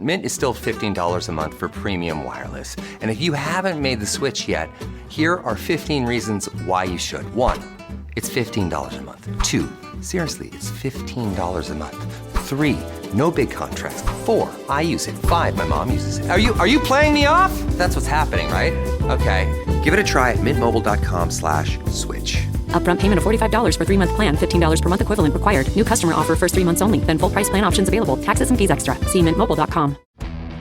Mint is still $15 a month for premium wireless. And if you haven't made the switch yet, here are 15 reasons why you should. 1, it's $15 a month. 2, seriously, it's $15 a month. 3, no big contracts. 4, I use it. 5, my mom uses it. Are you playing me off? That's what's happening, right? Okay, give it a try at mintmobile.com/switch. Upfront payment of $45 for 3-month plan, $15 per month equivalent required. New customer offer first 3 months only. Then full price plan options available. Taxes and fees extra. See mintmobile.com.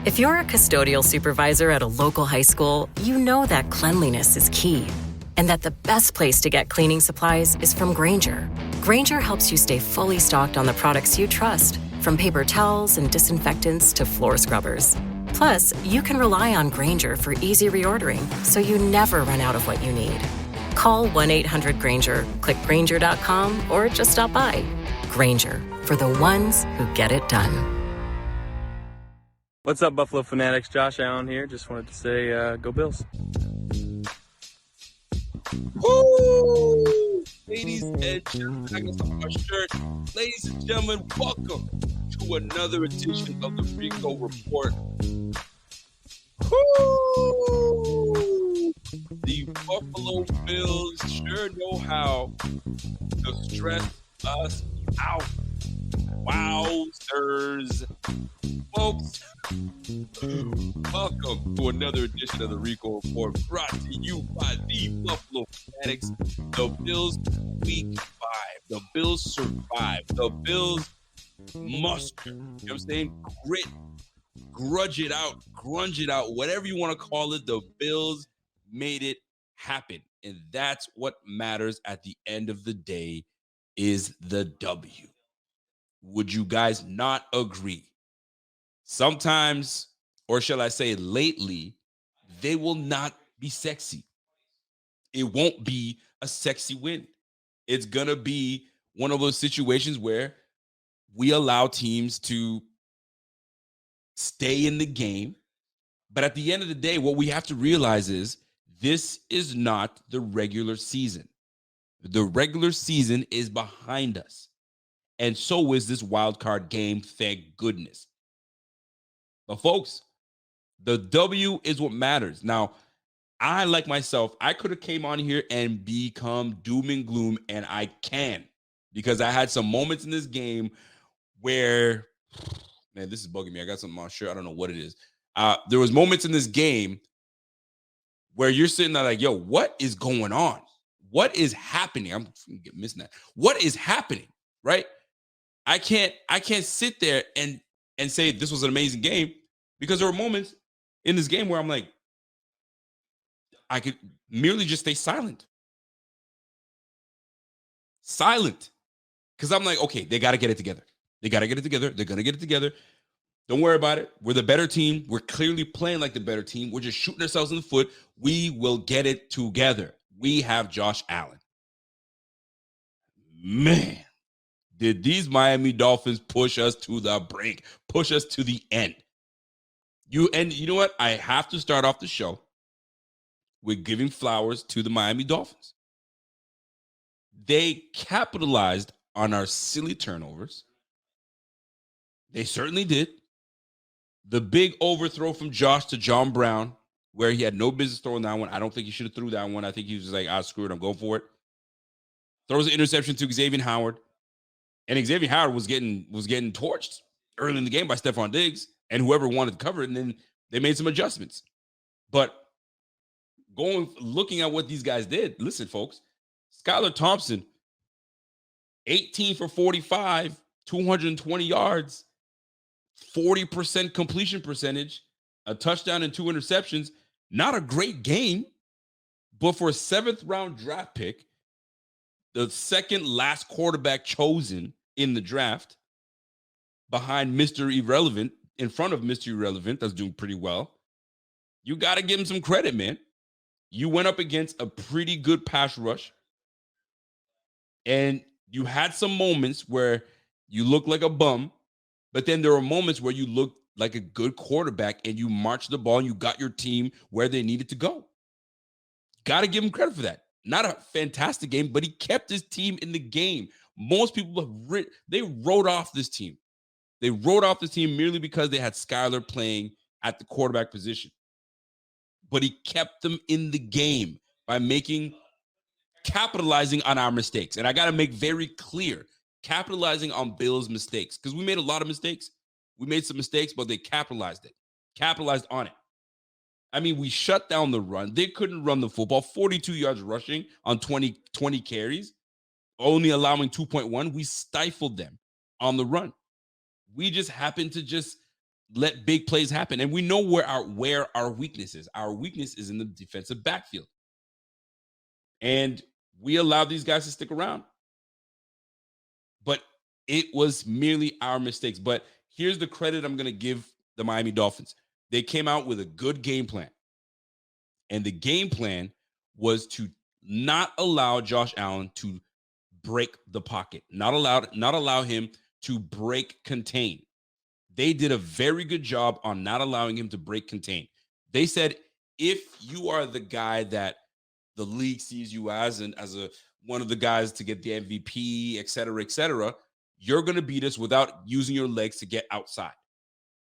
If you're a custodial supervisor at a local high school, you know that cleanliness is key. And that the best place to get cleaning supplies is from Grainger. Grainger helps you stay fully stocked on the products you trust, from paper towels and disinfectants to floor scrubbers. Plus, you can rely on Grainger for easy reordering, so you never run out of what you need. Call 1-800-GRAINGER, click Grainger.com, or just stop by. Grainger, for the ones who get it done. What's up, Buffalo Fanatics? Josh Allen here. Just wanted to say, go Bills. Woo! Ladies and gentlemen, I got some my shirt. Ladies and gentlemen, welcome to another edition of the Rico Report. Woo! The Buffalo Bills sure know how to stress us out. Wowzers. Folks, welcome to another edition of the Rico Report, brought to you by the Buffalo Fanatics. The Bills week 5. The Bills survive. The Bills muster. You know what I'm saying? Grit. Grudge it out. Grunge it out. Whatever you want to call it, the Bills made it happen. And that's what matters at the end of the day is the W. Would you guys not agree? Sometimes, or shall I say lately, they will not be sexy. It won't be a sexy win. It's going to be one of those situations where we allow teams to stay in the game. But at the end of the day, what we have to realize is this is not the regular season. The regular season is behind us. And so is this wild card game, thank goodness. But folks, the W is what matters. Now, I, like myself, I could have came on here and become doom and gloom, and I can, because I had some moments in this game where, man, this is bugging me. I got something on my shirt. I don't know what it is. There was moments in this game where you're sitting there like, yo, what is going on? What is happening? I'm missing that. What is happening, right? I can't sit there and say this was an amazing game, because there were moments in this game where I'm like, I could merely just stay silent. Silent. Because I'm like, okay, they got to get it together. They got to get it together. They're going to get it together. Don't worry about it. We're the better team. We're clearly playing like the better team. We're just shooting ourselves in the foot. We will get it together. We have Josh Allen. Man. Did these Miami Dolphins push us to the brink, push us to the end? You know what? I have to start off the show with giving flowers to the Miami Dolphins. They capitalized on our silly turnovers. They certainly did. The big overthrow from Josh to John Brown, where he had no business throwing that one. I don't think he should have threw that one. I think he was just like, screw it, I'm going for it. Throws an interception to Xavier Howard. And Xavier Howard was getting torched early in the game by Stephon Diggs and whoever wanted to cover it, and then they made some adjustments. But looking at what these guys did, listen, folks, Skylar Thompson, 18 for 45, 220 yards, 40% completion percentage, a touchdown and 2 interceptions. Not a great game, but for a 7th-round draft pick, the second last quarterback chosen in the draft, behind Mr. Irrelevant, in front of Mr. Irrelevant, that's doing pretty well. You got to give him some credit, man. You went up against a pretty good pass rush, and you had some moments where you looked like a bum, but then there were moments where you looked like a good quarterback, and you marched the ball, and you got your team where they needed to go. Got to give him credit for that. Not a fantastic game, but he kept his team in the game. Most people they wrote off this team. They wrote off the team merely because they had Skyler playing at the quarterback position. But he kept them in the game by capitalizing on our mistakes. And I got to make very clear, capitalizing on Bill's mistakes, because we made a lot of mistakes. We made some mistakes, but they capitalized on it. I mean, we shut down the run. They couldn't run the football. 42 yards rushing on 20 carries, only allowing 2.1. We stifled them on the run. We just happened to just let big plays happen. And we know where our weakness is. Our weakness is in the defensive backfield. And we allowed these guys to stick around. But it was merely our mistakes. But here's the credit I'm going to give the Miami Dolphins. They came out with a good game plan. And the game plan was to not allow Josh Allen to break the pocket, not allow him to break contain. They did a very good job on not allowing him to break contain. They said, if you are the guy that the league sees you as one of the guys to get the MVP, et cetera, you're going to beat us without using your legs to get outside.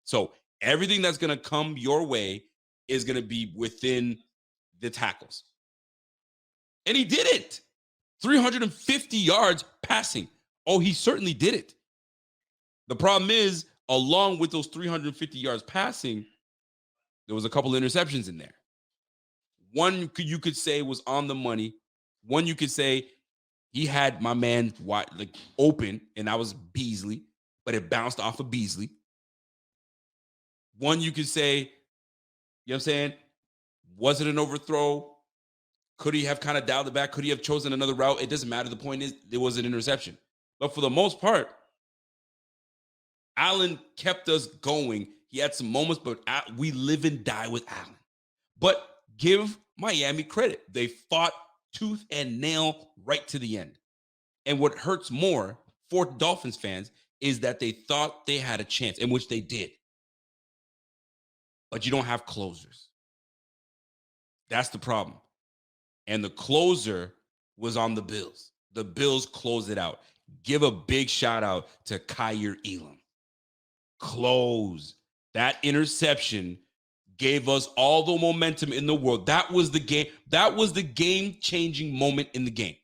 So everything that's going to come your way is going to be within the tackles. And he did it. 350 yards passing. Oh, he certainly did it. The problem is, along with those 350 yards passing, there was a couple interceptions in there. One you could say was on the money. One you could say he had my man open, and that was Beasley, but it bounced off of Beasley. One you could say, you know what I'm saying? Was it an overthrow? Could he have kind of dialed it back? Could he have chosen another route? It doesn't matter. The point is, it was an interception. But for the most part, Allen kept us going. He had some moments, but we live and die with Allen. But give Miami credit. They fought tooth and nail right to the end. And what hurts more for Dolphins fans is that they thought they had a chance, in which they did. But you don't have closers. That's the problem. And the closer was on the Bills. The Bills closed it out. Give a big shout out to Kaiir Elam. Close. That interception gave us all the momentum in the world. That was the game. That was the game-changing moment in the game.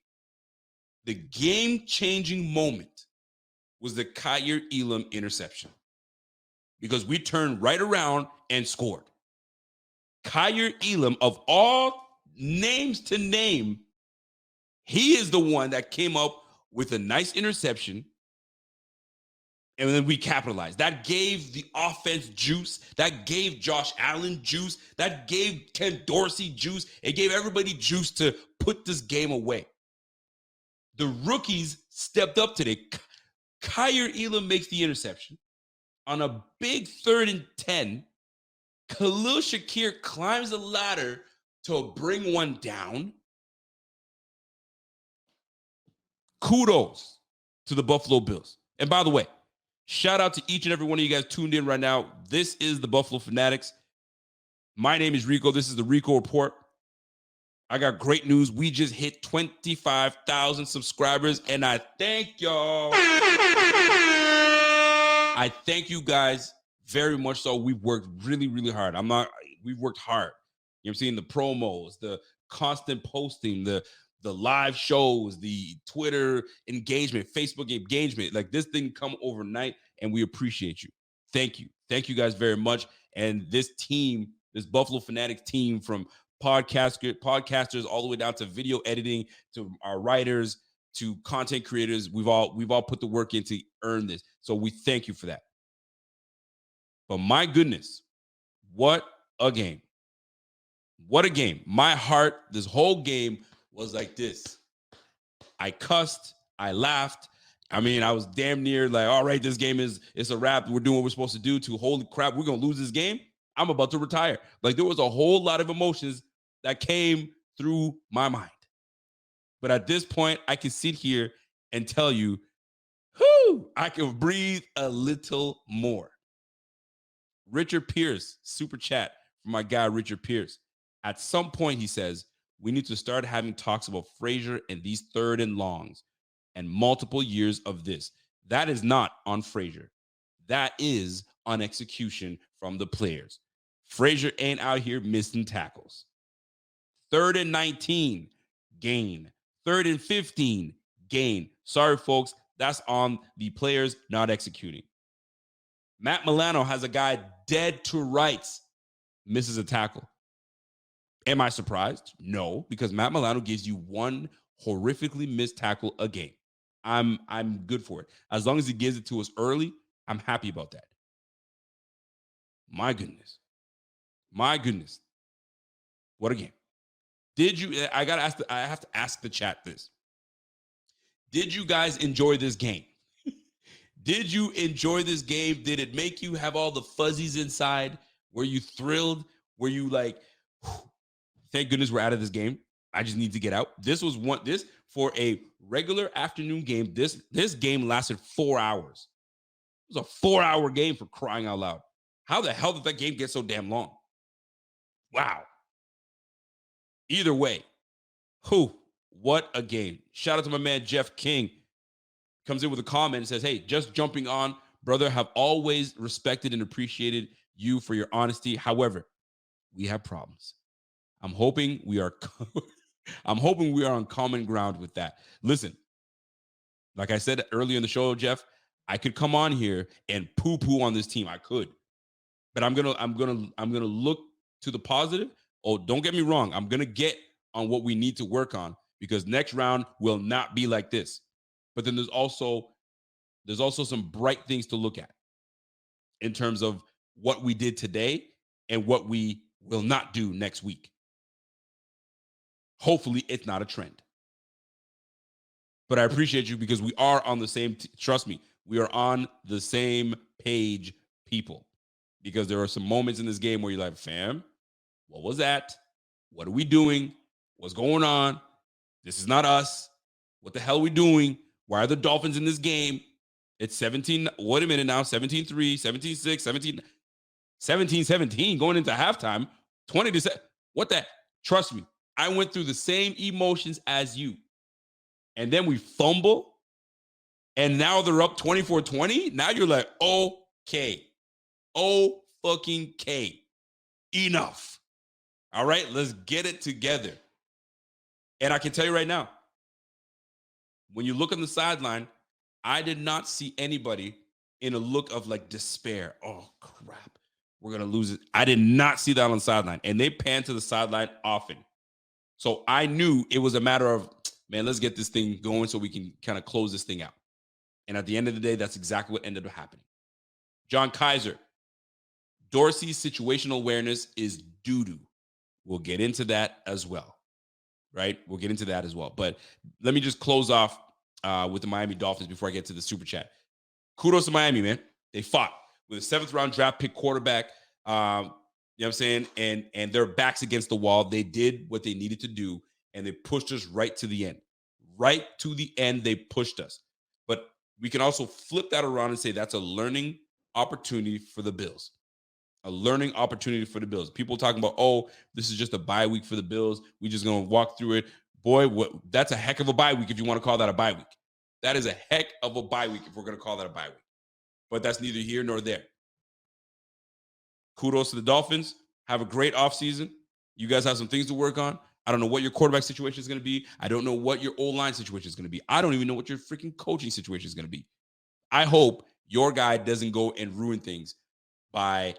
The game-changing moment was the Kaiir Elam interception, because we turned right around and scored. Kaiir Elam, of all names to name, he is the one that came up with a nice interception, and then we capitalized. That gave the offense juice. That gave Josh Allen juice. That gave Ken Dorsey juice. It gave everybody juice to put this game away. The rookies stepped up today. Kaiir Elam makes the interception. On a big 3rd and 10, Khalil Shakir climbs the ladder to bring one down. Kudos to the Buffalo Bills. And by the way, shout out to each and every one of you guys tuned in right now. This is the Buffalo Fanatics. My name is Rico. This is the Rico Report. I got great news. We just hit 25,000 subscribers, and I thank y'all. I thank you guys very much so. We've worked really, really hard. We've worked hard. You know what I'm saying? The promos, the constant posting, the live shows, the Twitter engagement, Facebook engagement. Like, this didn't come overnight, and we appreciate you. Thank you. Thank you guys very much. And this team, this Buffalo Fanatics team, from podcasters all the way down to video editing, to our writers, to content creators, we've all put the work in to earn this. So we thank you for that. But my goodness, what a game. What a game. My heart, this whole game was like this. I cussed. I laughed. I mean, I was damn near like, all right, this game it's a wrap. We're doing what we're supposed to do, to holy crap, we're going to lose this game. I'm about to retire. Like, there was a whole lot of emotions that came through my mind. But at this point, I can sit here and tell you, I can breathe a little more. Richard Pierce, super chat from my guy, Richard Pierce. At some point, he says, we need to start having talks about Frazier and these 3rd and longs and multiple years of this. That is not on Frazier. That is on execution from the players. Frazier ain't out here missing tackles. 3rd and 19, gain. 3rd and 15, gain. Sorry, folks, that's on the players not executing. Matt Milano has a guy dead to rights, misses a tackle. Am I surprised? No, because Matt Milano gives you one horrifically missed tackle a game. I'm good for it. As long as he gives it to us early, I'm happy about that. My goodness. My goodness. What a game. I have to ask the chat this. Did you guys enjoy this game? Did you enjoy this game? Did it make you have all the fuzzies inside? Were you thrilled? Were you like, thank goodness we're out of this game. I just need to get out. This for a regular afternoon game. This game lasted 4 hours. It was a 4-hour game, for crying out loud. How the hell did that game get so damn long? Wow. Either way, what a game. Shout out to my man, Jeff King. Comes in with a comment and says, hey, just jumping on, brother, have always respected and appreciated you for your honesty. However, we have problems. I'm hoping we are on common ground with that. Listen, like I said earlier in the show, Jeff, I could come on here and poo-poo on this team. I could. But I'm gonna look to the positive. Oh, don't get me wrong. I'm gonna get on what we need to work on, because next round will not be like this. But then there's also some bright things to look at in terms of what we did today and what we will not do next week. Hopefully it's not a trend. But I appreciate you, because we are on the same, trust me, we are on the same page, people. Because there are some moments in this game where you're like, fam, what was that? What are we doing? What's going on? This is not us. What the hell are we doing? Why are the Dolphins in this game? It's 17, wait a minute now, 17-3, 17-6, 17-17 going into halftime, 20-7. What the? Trust me, I went through the same emotions as you. And then we fumble, and now they're up 24-20. Now you're like, okay. Oh, fucking K. Enough. All right, let's get it together. And I can tell you right now, when you look on the sideline, I did not see anybody in a look of like despair. Oh, crap. We're going to lose it. I did not see that on the sideline. And they pan to the sideline often. So I knew it was a matter of, man, let's get this thing going so we can kind of close this thing out. And at the end of the day, that's exactly what ended up happening. John Kaiser, Dorsey's situational awareness is doo-doo. We'll get into that as well, right? We'll get into that as well. But let me just close off with the Miami Dolphins before I get to the super chat. Kudos to Miami, man. They fought with a 7th-round draft pick quarterback. You know what I'm saying? And their backs against the wall. They did what they needed to do, and they pushed us right to the end. Right to the end, they pushed us. But we can also flip that around and say that's a learning opportunity for the Bills. A learning opportunity for the Bills. People talking about, oh, this is just a bye week for the Bills. We just going to walk through it. Boy, that's a heck of a bye week if you want to call that a bye week. That is a heck of a bye week if we're going to call that a bye week. But that's neither here nor there. Kudos to the Dolphins. Have a great offseason. You guys have some things to work on. I don't know what your quarterback situation is going to be. I don't know what your O-line situation is going to be. I don't even know what your freaking coaching situation is going to be. I hope your guy doesn't go and ruin things by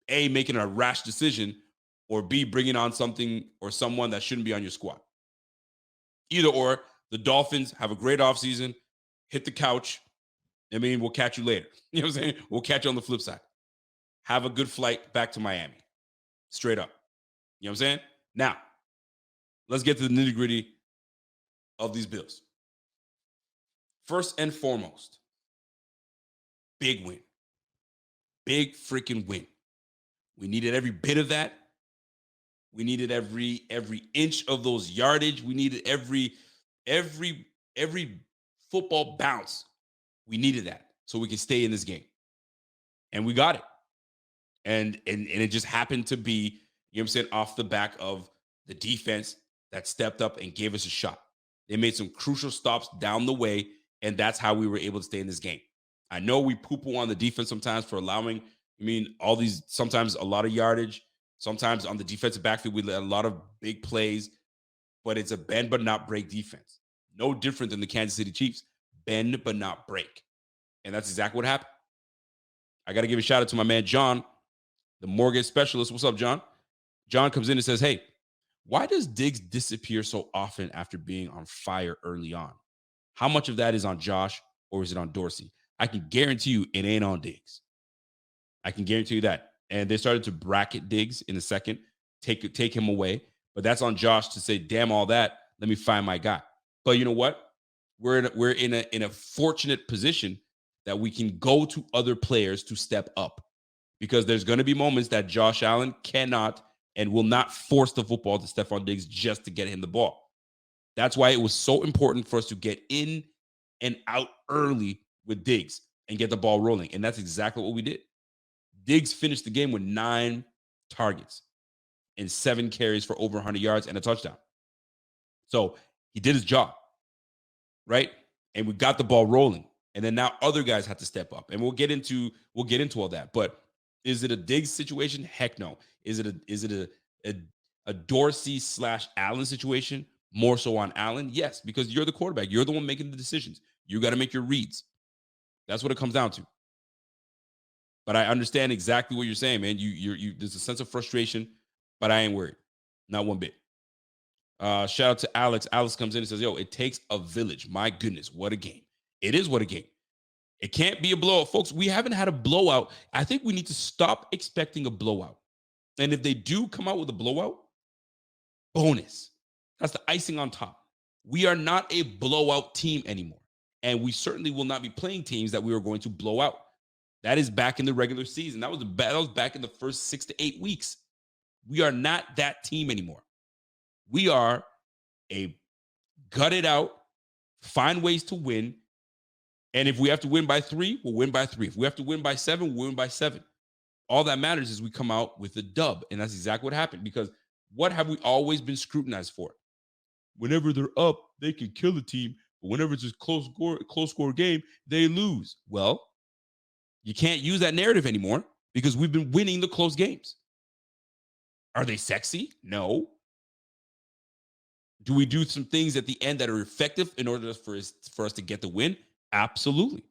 A, making a rash decision, or B, bringing on something or someone that shouldn't be on your squad. Either or, the Dolphins have a great offseason, hit the couch. I mean, we'll catch you later. You know what I'm saying? We'll catch you on the flip side. Have a good flight back to Miami. Straight up. You know what I'm saying? Now, let's get to the nitty-gritty of these Bills. First and foremost, big win. Big freaking win. We needed every bit of that. We needed every inch of those yardage. We needed every football bounce. We needed that so we could stay in this game. And we got it. And it just happened to be, you know what I'm saying, off the back of the defense that stepped up and gave us a shot. They made some crucial stops down the way, and that's how we were able to stay in this game. I know we poo-poo on the defense sometimes for allowing, all these, sometimes a lot of yardage, sometimes on the defensive backfield, we let a lot of big plays, but it's a bend but not break defense. No different than the Kansas City Chiefs. Bend but not break. And that's exactly what happened. I got to give a shout out to my man, John, the mortgage specialist. What's up, John? John comes in and says, hey, why does Diggs disappear so often after being on fire early on? How much of that is on Josh or is it on Dorsey? I can guarantee you it ain't on Diggs. I can guarantee you that. And they started to bracket Diggs in a second, take him away. But that's on Josh to say, damn all that, let me find my guy. But you know what? We're in a fortunate position that we can go to other players to step up, because there's going to be moments that Josh Allen cannot and will not force the football to Stephon Diggs just to get him the ball. That's why it was so important for us to get in and out early with Diggs and get the ball rolling. And that's exactly what we did. Diggs finished the game with 9 targets and 7 carries for over 100 yards and a touchdown. So he did his job, right? And we got the ball rolling. And then now other guys have to step up. And we'll get into all that. But is it a Diggs situation? Heck no. Is it a Dorsey / Allen situation? More so on Allen? Yes, because you're the quarterback. You're the one making the decisions. You got to make your reads. That's what it comes down to. But I understand exactly what you're saying, man. You there's a sense of frustration, but I ain't worried. Not one bit. Shout out to Alex. Alex comes in and says, yo, it takes a village. My goodness, what a game. It is what a game. It can't be a blowout. Folks, we haven't had a blowout. I think we need to stop expecting a blowout. And if they do come out with a blowout, bonus. That's the icing on top. We are not a blowout team anymore. And we certainly will not be playing teams that we are going to blow out. That is back in the regular season. That was back in the first 6 to 8 weeks. We are not that team anymore. We are a gut it out, find ways to win. And if we have to win by 3, we'll win by 3. If we have to win by 7, we'll win by 7. All that matters is we come out with a dub. And that's exactly what happened. Because what have we always been scrutinized for? Whenever they're up, they can kill a team. But whenever it's a close score game, they lose. Well, you can't use that narrative anymore because we've been winning the close games. Are they sexy? No. Do we do some things at the end that are effective in order for us to get the win? Absolutely.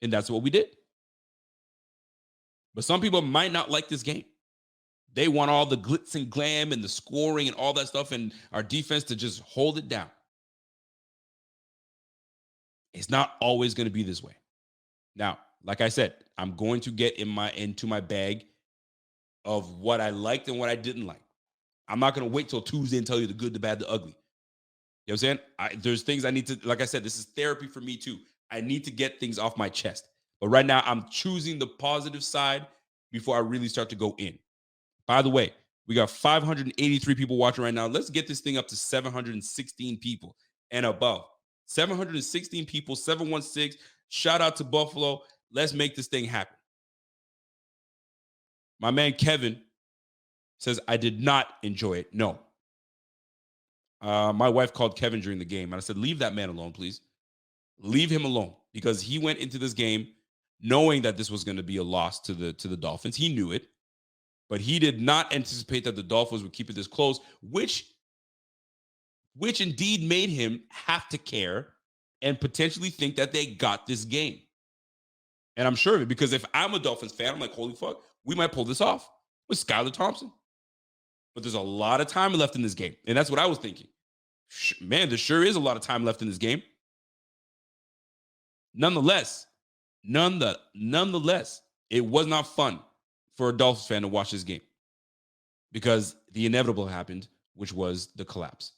And that's what we did. But some people might not like this game. They want all the glitz and glam and the scoring and all that stuff and our defense to just hold it down. It's not always going to be this way. Now, like I said, I'm going to get into my bag of what I liked and what I didn't like. I'm not going to wait till Tuesday and tell you the good, the bad, the ugly. You know what I'm saying? There's things I need to, like I said, this is therapy for me too. I need to get things off my chest. But right now, I'm choosing the positive side before I really start to go in. By the way, we got 583 people watching right now. Let's get this thing up to 716 people and above. 716 people, 716. Shout out to Buffalo. Let's make this thing happen. My man Kevin says, I did not enjoy it. No. My wife called Kevin during the game, and I said, leave that man alone, please. Leave him alone, because he went into this game knowing that this was going to be a loss to the Dolphins. He knew it, but he did not anticipate that the Dolphins would keep it this close, which indeed made him have to care and potentially think that they got this game. And I'm sure of it, because if I'm a Dolphins fan, I'm like, holy fuck, we might pull this off with Skylar Thompson. But there's a lot of time left in this game. And that's what I was thinking. Man, there sure is a lot of time left in this game. Nonetheless, it was not fun for a Dolphins fan to watch this game because the inevitable happened, which was the collapse.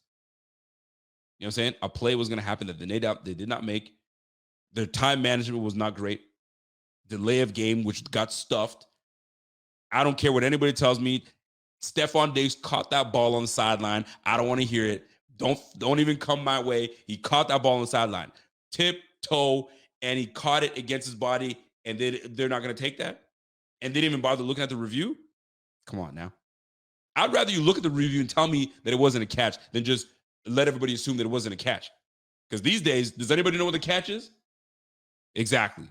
You know what I'm saying? A play was going to happen that they did not make. Their time management was not great. Delay of game, which got stuffed. I don't care what anybody tells me. Stephon Diggs caught that ball on the sideline. I don't want to hear it. Don't even come my way. He caught that ball on the sideline. Tiptoe, and he caught it against his body, and they're not going to take that? And they didn't even bother looking at the review? Come on now. I'd rather you look at the review and tell me that it wasn't a catch than just let everybody assume that it wasn't a catch. Because these days, does anybody know what the catch is? Exactly.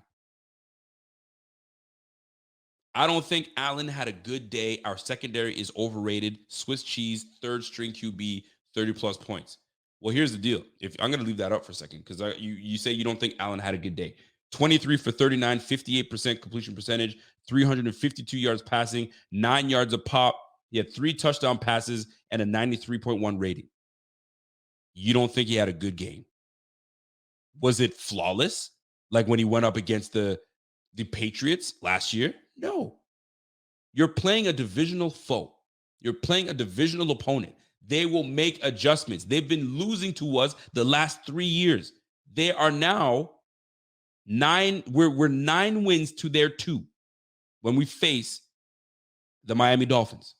I don't think Allen had a good day. Our secondary is overrated. Swiss cheese, third string QB, 30 plus points. Well, here's the deal. If I'm going to leave that up for a second, because you say you don't think Allen had a good day. 23 for 39, 58% completion percentage, 352 yards passing, 9 yards a pop. He had 3 touchdown passes and a 93.1 rating. You don't think he had a good game? Was it flawless? Like when he went up against the Patriots last year? No. You're playing a divisional foe. You're playing a divisional opponent. They will make adjustments. They've been losing to us the last 3 years. They are now 9. We're 9 wins to their 2 when we face the Miami Dolphins.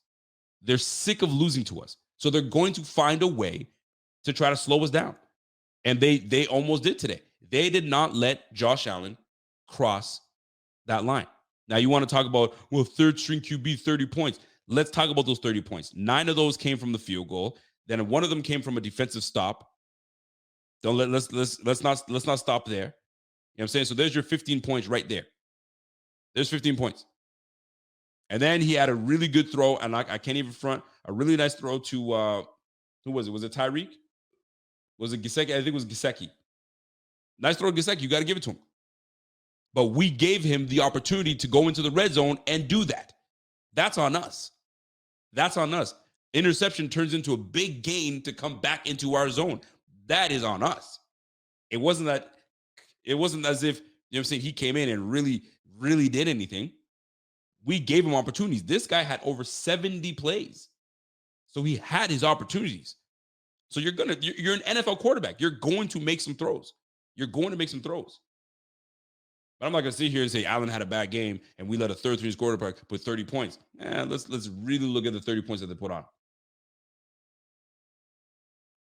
They're sick of losing to us. So they're going to find a way to try to slow us down. And they almost did today. They did not let Josh Allen cross that line. Now, you want to talk about, well, third string QB, 30 points. Let's talk about those 30 points. 9 of those came from the field goal. Then one of them came from a defensive stop. Let's not stop there. You know what I'm saying? So there's your 15 points right there. There's 15 points. And then he had a really good throw, and I can't even front, a really nice throw to who was it? Was it Tyreek? Was it Gesicki? I think it was Gesicki. Nice throw to Gesicki. You got to give it to him. But we gave him the opportunity to go into the red zone and do that. That's on us. That's on us. Interception turns into a big gain to come back into our zone. That is on us. It wasn't as if, you know what I'm saying, he came in and really, really did anything. We gave him opportunities. This guy had over 70 plays. So he had his opportunities. So you're an NFL quarterback. You're going to make some throws. You're going to make some throws. But I'm not going to sit here and say Allen had a bad game and we let a third-string quarterback put 30 points. Let's really look at the 30 points that they put on.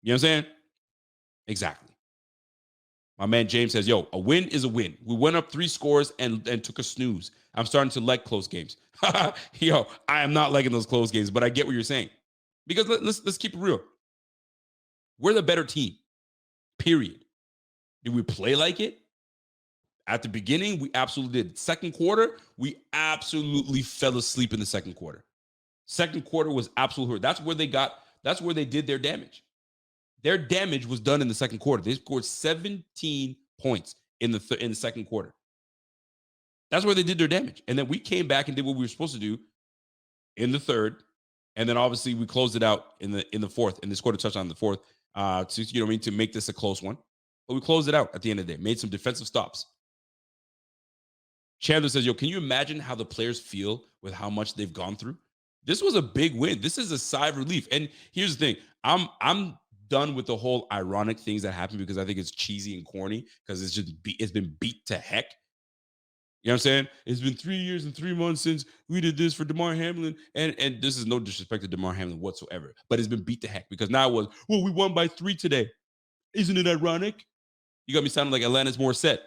You know what I'm saying? Exactly. My man James says, yo, a win is a win. We went up 3 scores and took a snooze. I'm starting to like close games. Yo, I am not liking those close games, but I get what you're saying. Because let's keep it real. We're the better team, period. Did we play like it? At the beginning, we absolutely did. Second quarter, we absolutely fell asleep in the second quarter. Second quarter was absolutely. That's where they did their damage. Their damage was done in the second quarter. They scored 17 points in the second quarter. That's where they did their damage. And then we came back and did what we were supposed to do in the third. And then obviously we closed it out in the fourth, and they scored a touchdown in the fourth to make this a close one. But we closed it out at the end of the day, made some defensive stops. Chandler says, yo, can you imagine how the players feel with how much they've gone through? This was a big win. This is a sigh of relief. And here's the thing. I'm done with the whole ironic things that happen because I think it's cheesy and corny because it's been beat to heck. You know what I'm saying? It's been 3 years and 3 months since we did this for DeMar Hamlin. And this is no disrespect to DeMar Hamlin whatsoever, but it's been beat to heck because now it was, well, we won by 3 today. Isn't it ironic? You got me sounding like Alanis Morissette.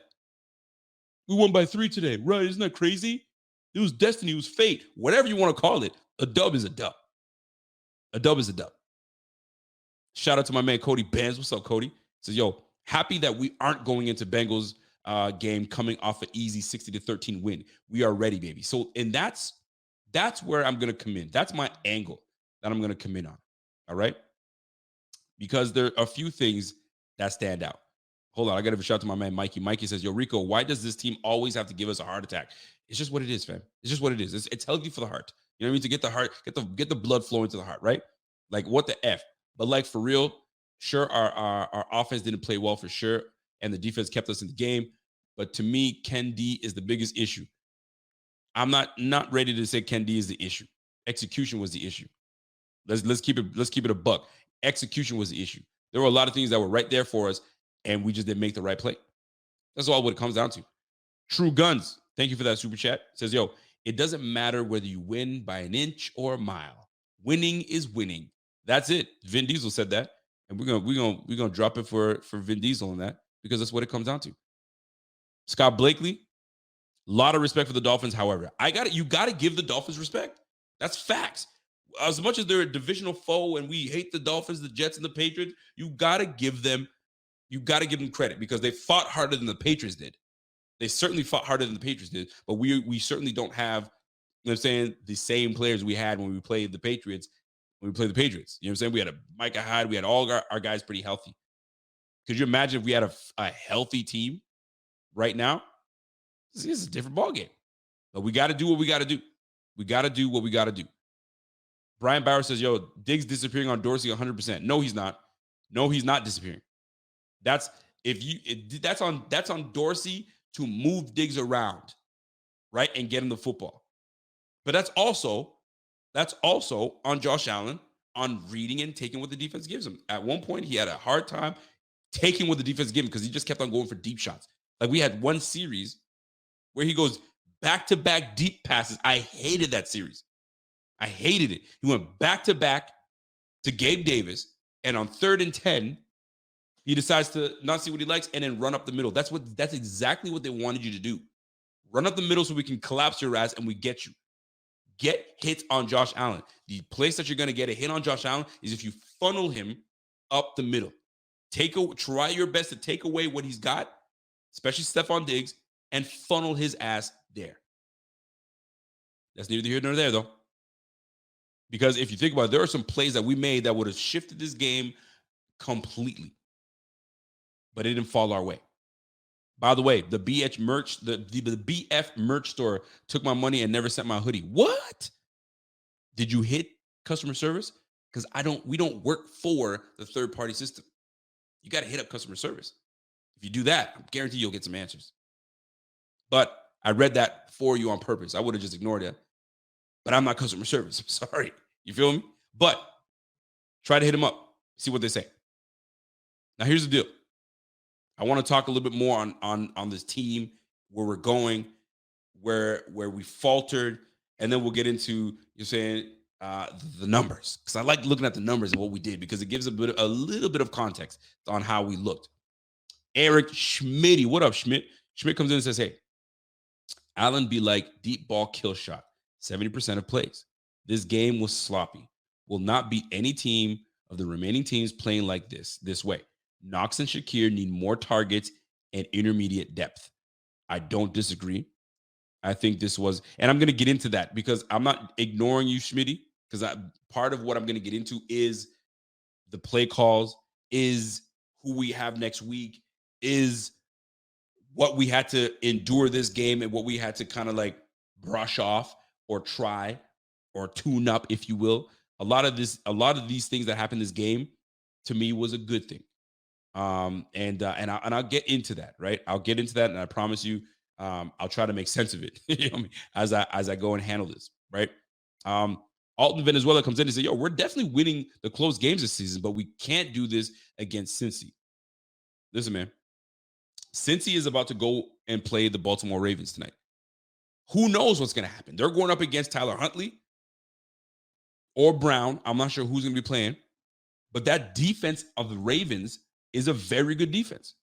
We won by 3 today. Right, isn't that crazy? It was destiny, it was fate. Whatever you want to call it, a dub is a dub. A dub is a dub. Shout out to my man Cody Bands. What's up, Cody? Says, yo, happy that we aren't going into Bengals game coming off an easy 60-13 win. We are ready, baby. So, and that's where I'm going to come in. That's my angle that I'm going to come in on. All right? Because there are a few things that stand out. Hold on, I got to give a shout out to my man Mikey. Mikey says, yo, Rico, why does this team always have to give us a heart attack? It's just what it is, fam. It's just what it is. It's healthy for the heart. You know what I mean? To get the heart, get the blood flowing to the heart, right? Like, what the F? But like, for real, sure, our offense didn't play well for sure, and the defense kept us in the game. But to me, Ken D is the biggest issue. I'm not ready to say Ken D is the issue. Execution was the issue. Let's keep it a buck. Execution was the issue. There were a lot of things that were right there for us, and we just didn't make the right play. That's all what it comes down to. True Guns, thank you for that super chat. Says, yo, it doesn't matter whether you win by an inch or a mile. Winning is winning. That's it. Vin Diesel said that, and we're gonna drop it for Vin Diesel on that because that's what it comes down to. Scott Blakely, a lot of respect for the Dolphins. However, you gotta give the Dolphins respect. That's facts. As much as they're a divisional foe and we hate the Dolphins, the Jets, and the Patriots, you gotta give them credit because they fought harder than the Patriots did. They certainly fought harder than the Patriots did, but we certainly don't have what I'm saying, the same players we had when we played the Patriots. You know what I'm saying? We had a Micah Hyde. We had all our guys pretty healthy. Could you imagine if we had a healthy team right now? This is a different ballgame. But we got to do what we got to do. We got to do what we got to do. Brian Bauer says, yo, Diggs disappearing on Dorsey 100%. No, he's not. No, he's not disappearing. That's on Dorsey to move Diggs around, right, and get him the football. But that's also on Josh Allen on reading and taking what the defense gives him. At one point, he had a hard time taking what the defense gave him because he just kept on going for deep shots. Like we had one series where he goes back-to-back deep passes. I hated that series. I hated it. He went back-to-back to Gabe Davis, and on 3rd and 10, he decides to not see what he likes and then run up the middle. That's exactly what they wanted you to do. Run up the middle so we can collapse your ass and we get you. Get hits on Josh Allen. The place that you're going to get a hit on Josh Allen is if you funnel him up the middle. Try your best to take away what he's got, especially Stephon Diggs, and funnel his ass there. That's neither here nor there, though. Because if you think about it, there are some plays that we made that would have shifted this game completely. But it didn't fall our way. By the way, the BF merch, the BF merch store took my money and never sent my hoodie. What? Did you hit customer service? Because we don't work for the third-party system. You got to hit up customer service. If you do that, I guarantee you'll get some answers. But I read that for you on purpose. I would have just ignored it. But I'm not customer service. I'm sorry. You feel me? But try to hit them up. See what they say. Now, here's the deal. I want to talk a little bit more on this team, where we're going, where we faltered, and then we'll get into, you're saying, the numbers. Because I like looking at the numbers and what we did, because it gives a little bit of context on how we looked. Eric Schmitty. What up, Schmidt? Schmidt comes in and says, hey, Allen be like deep ball kill shot. 70% of plays. This game was sloppy. Will not beat any team of the remaining teams playing like this way. Knox and Shakir need more targets and intermediate depth. I don't disagree. I think this was, and I'm going to get into that because I'm not ignoring you, Schmitty, because part of what I'm going to get into is the play calls, is who we have next week, is what we had to endure this game and what we had to kind of like brush off or try or tune up, if you will. A lot of these things that happened in this game, to me, was a good thing. And I'll get into that, right? I'll get into that, and I promise you, I'll try to make sense of it you know what I mean? as I go and handle this, right? Alton Venezuela comes in and says, yo, we're definitely winning the close games this season, but we can't do this against Cincy. Listen, man, Cincy is about to go and play the Baltimore Ravens tonight. Who knows what's going to happen? They're going up against Tyler Huntley or Brown. I'm not sure who's going to be playing, but that defense of the Ravens is a very good defense.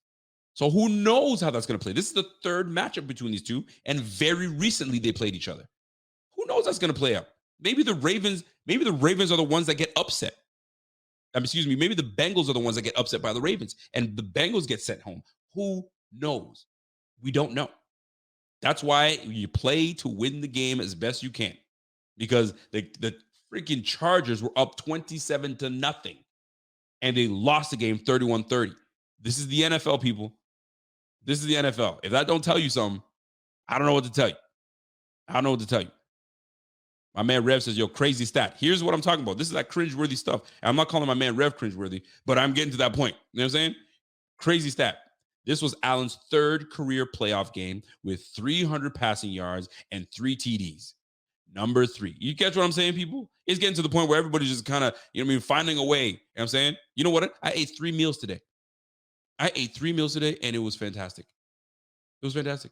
So who knows how that's going to play? This is the third matchup between these two, and very recently they played each other. Who knows that's going to play out? Maybe the Ravens are the ones that get upset. Maybe the Bengals are the ones that get upset by the Ravens, and the Bengals get sent home. Who knows? We don't know. That's why you play to win the game as best you can, because the freaking Chargers were up 27-0, and they lost the game 31-30. This is the NFL, people. This is the NFL. If that don't tell you something, I don't know what to tell you. My man Rev says, yo, crazy stat. Here's what I'm talking about. This is that cringeworthy stuff. And I'm not calling my man Rev cringeworthy, but I'm getting to that point. You know what I'm saying? Crazy stat. This was Allen's third career playoff game with 300 passing yards and 3 TDs. Number 3. You catch what I'm saying, people? It's getting to the point where everybody's just kind of, finding a way. You know what I'm saying? You know what? I ate 3 meals today. And it was fantastic. It was fantastic.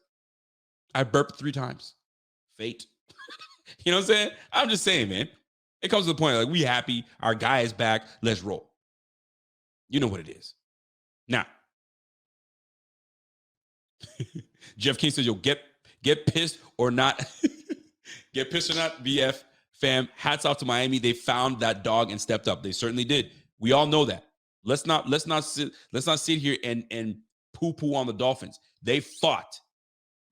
I burped 3 times. Fate. You know what I'm saying? I'm just saying, man. It comes to the point, like, we happy. Our guy is back. Let's roll. You know what it is. Now, Jeff King says, yo, get pissed or not. Get pissed or not, BF fam. Hats off to Miami. They found that dog and stepped up. They certainly did. We all know that. Let's not sit here and poo-poo on the Dolphins. They fought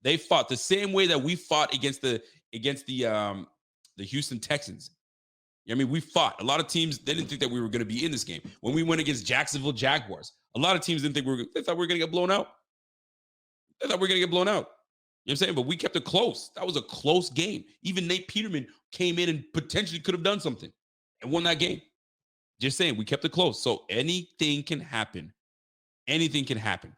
the same way that we fought against the against the Houston Texans. I mean, we fought. A lot of teams, they didn't think that we were going to be in this game. When we went against Jacksonville Jaguars, a lot of teams didn't think they thought we were going to get blown out. They thought we were going to get blown out. You know what I'm saying? But we kept it close. That was a close game. Even Nate Peterman came in and potentially could have done something and won that game. Just saying, we kept it close. So anything can happen. Anything can happen.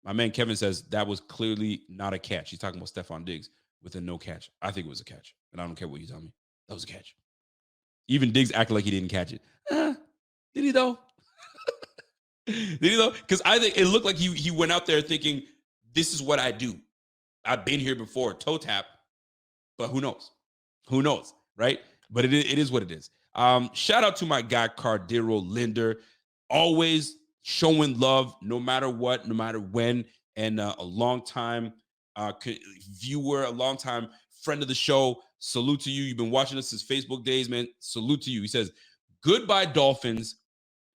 My man Kevin says that was clearly not a catch. He's talking about Stephon Diggs with a no catch. I think it was a catch. And I don't care what you tell me. That was a catch. Even Diggs acted like he didn't catch it. Did he though? Did he though? Because I think it looked like he went out there thinking, this is what I do. I've been here before, toe tap. But who knows? Who knows, right? But it is what it is. Shout out to my guy, Cardero Linder. Always showing love, no matter what, no matter when. And a long time viewer, a long time friend of the show. Salute to you. You've been watching us since Facebook days, man. Salute to you. He says, goodbye, Dolphins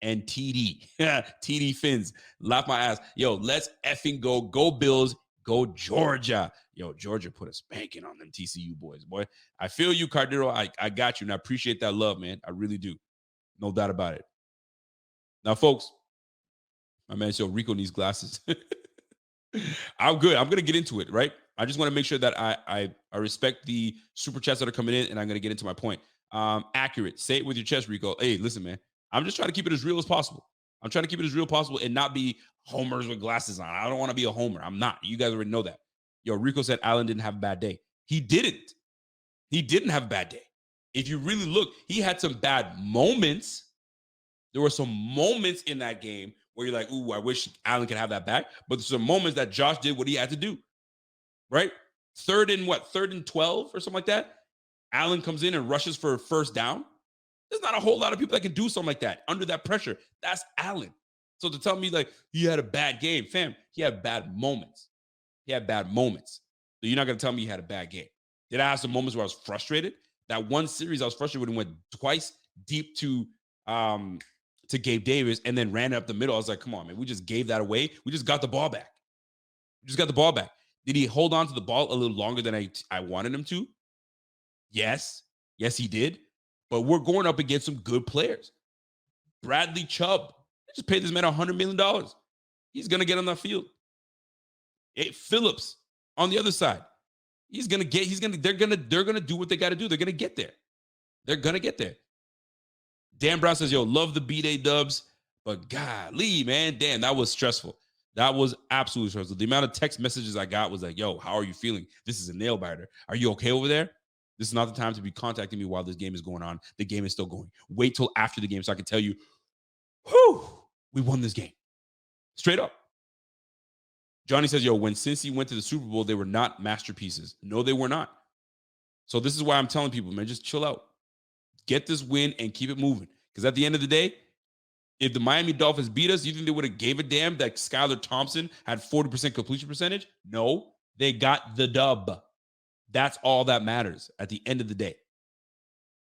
and TD. TD Fins. Laugh my ass. Yo, let's effing go. Go Bills. Go Georgia. Yo, Georgia put a spanking on them TCU boys, boy. I feel you, Cardero. I got you, and I appreciate that love, man. I really do. No doubt about it. Now, folks, my man, so Rico needs glasses. I'm good. I'm going to get into it, right? I just want to make sure that I respect the super chats that are coming in, and I'm going to get into my point. Accurate. Say it with your chest, Rico. Hey, listen, man. I'm just trying to keep it as real as possible. I'm trying to keep it as real as possible and not be homers with glasses on. I don't want to be a homer. I'm not. You guys already know that. Yo, Rico said Allen didn't have a bad day. He didn't. He didn't have a bad day. If you really look, he had some bad moments. There were some moments in that game where you're like, ooh, I wish Allen could have that back. But there's some moments that Josh did what he had to do, right? Third and 12 or something like that. Allen comes in and rushes for a first down. There's not a whole lot of people that can do something like that under that pressure. That's Allen. So to tell me like he had a bad game, fam, he had bad moments. He had bad moments. So you're not going to tell me he had a bad game. Did I have some moments where I was frustrated? That one series I was frustrated when he went twice deep to Gabe Davis and then ran up the middle. I was like, come on, man. We just gave that away. We just got the ball back. Did he hold on to the ball a little longer than I wanted him to? Yes. Yes, he did. But we're going up against some good players. Bradley Chubb. They just paid this man $100 million. He's going to get on that field. Phillips on the other side. They're going to do what they got to do. They're going to get there. They're going to get there. Dan Brown says, yo, love the B-Day dubs, but golly, man, damn, that was stressful. That was absolutely stressful. The amount of text messages I got was like, yo, how are you feeling? This is a nail biter. Are you okay over there? This is not the time to be contacting me while this game is going on. The game is still going. Wait till after the game so I can tell you, whew, we won this game. Straight up. Johnny says, yo, when Cincy went to the Super Bowl, they were not masterpieces. No, they were not. So this is why I'm telling people, man, just chill out. Get this win and keep it moving. Because at the end of the day, if the Miami Dolphins beat us, you think they would have gave a damn that Skylar Thompson had 40% completion percentage? No, they got the dub. That's all that matters at the end of the day.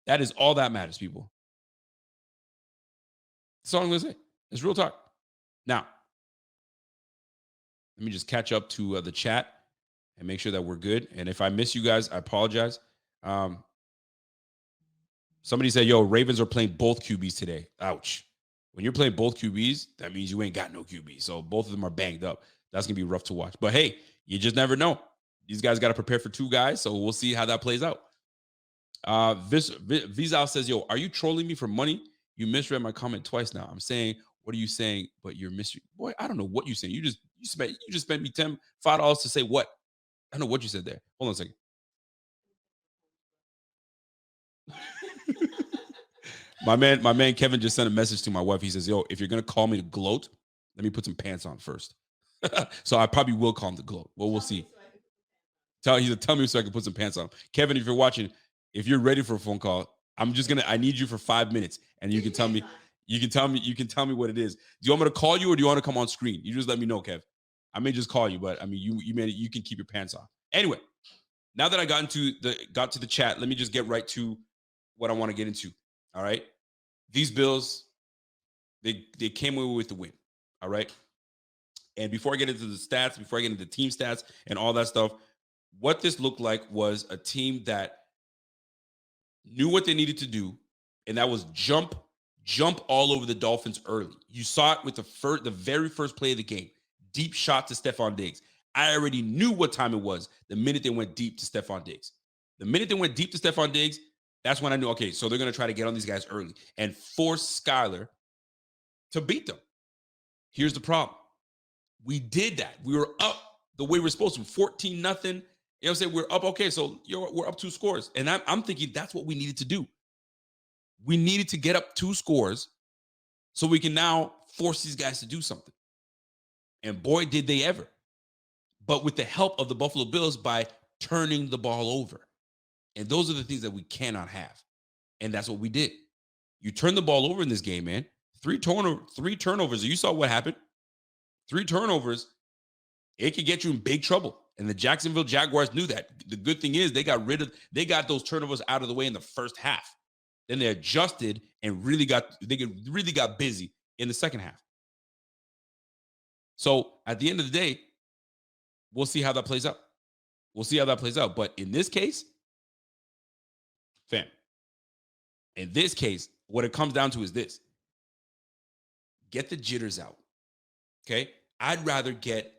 That is all that matters, people. That's all I'm going to say. It's real talk. Now, let me just catch up to the chat and make sure that we're good. And if I miss you guys, I apologize. Somebody said, yo, Ravens are playing both QBs today. Ouch. When you're playing both QBs, that means you ain't got no QB. So both of them are banged up. That's going to be rough to watch. But hey, you just never know. These guys got to prepare for two guys. So we'll see how that plays out. Vizal says, yo, are you trolling me for money? You misread my comment twice now. I'm saying, what are you saying? But you're boy, I don't know what you're saying. You just spent me $5 to say what? I don't know what you said there. Hold on a second. My man Kevin just sent a message to my wife. He says, yo, if you're gonna call me to gloat, let me put some pants on first. So I probably will call him to gloat. Well, we'll see. Tell me so I can put some pants on. Kevin, if you're watching, if you're ready for a phone call, I need you for 5 minutes and you can tell me what it is. Do you want me to call you or do you want to come on screen? You just let me know, Kev. I may just call you, but I mean you can keep your pants on. Anyway, now that I got to the chat, let me just get right to what I want to get into. All right. These Bills, they came away with the win. All right. And before I get into the stats, before I get into the team stats and all that stuff, what this looked like was a team that knew what they needed to do, and that was jump all over the Dolphins early. You saw it with the very first play of the game. Deep shot to Stephon Diggs. I already knew what time it was the minute they went deep to Stephon Diggs. The minute they went deep to Stephon Diggs, that's when I knew, okay, so they're going to try to get on these guys early and force Skyler to beat them. Here's the problem. We did that. We were up the way we're supposed to, 14-0. You know what I'm saying? We're up, okay, so we're up 2 scores. And I'm thinking that's what we needed to do. We needed to get up 2 scores so we can now force these guys to do something. And boy, did they ever. But with the help of the Buffalo Bills by turning the ball over. And those are the things that we cannot have. And that's what we did. You turn the ball over in this game, man. 3 turnovers. You saw what happened. 3 turnovers. It could get you in big trouble. And the Jacksonville Jaguars knew that. The good thing is they got those turnovers out of the way in the first half. Then they adjusted and really got busy in the second half. So at the end of the day, we'll see how that plays out. But in this case, fam, what it comes down to is this. Get the jitters out. Okay? I'd rather get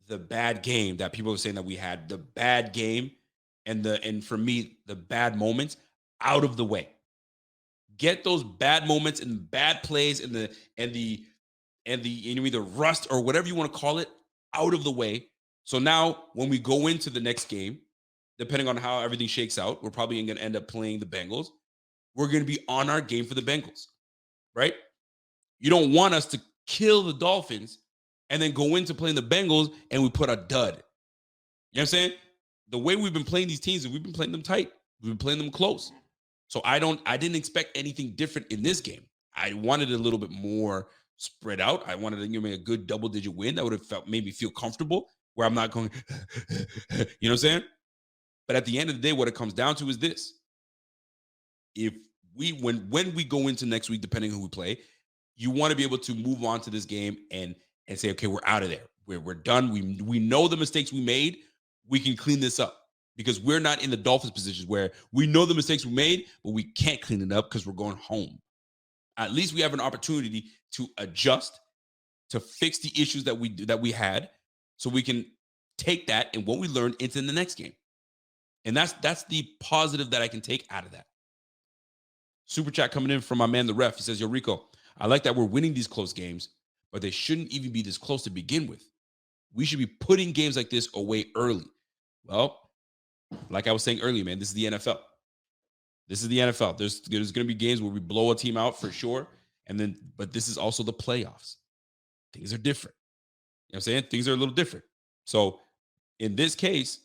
the bad game that people are saying that we had, the bad game and for me, the bad moments out of the way. Get those bad moments and bad plays and the either rust or whatever you want to call it out of the way. So now when we go into the next game, depending on how everything shakes out, we're probably going to end up playing the Bengals. We're going to be on our game for the Bengals, right? You don't want us to kill the Dolphins and then go into playing the Bengals and we put a dud. You know what I'm saying? The way we've been playing these teams, we've been playing them tight. We've been playing them close. So I didn't expect anything different in this game. I wanted a little bit more spread out. I wanted to give me a good double-digit win that would have made me feel comfortable, where I'm not going, you know what I'm saying? But at the end of the day, what it comes down to is this. If when we go into next week, depending on who we play, you want to be able to move on to this game and say, okay, we're out of there. We're done. We know the mistakes we made. We can clean this up. Because we're not in the Dolphins positions where we know the mistakes we made, but we can't clean it up because we're going home. At least we have an opportunity to adjust, to fix the issues that we had, so we can take that and what we learned into the next game. And that's the positive that I can take out of that. Super chat coming in from my man, the ref. He says, Yo, Rico, I like that we're winning these close games, but they shouldn't even be this close to begin with. We should be putting games like this away early. Well, like I was saying earlier, man, this is the NFL. There's going to be games where we blow a team out for sure. But this is also the playoffs. Things are different. You know what I'm saying? Things are a little different. So in this case,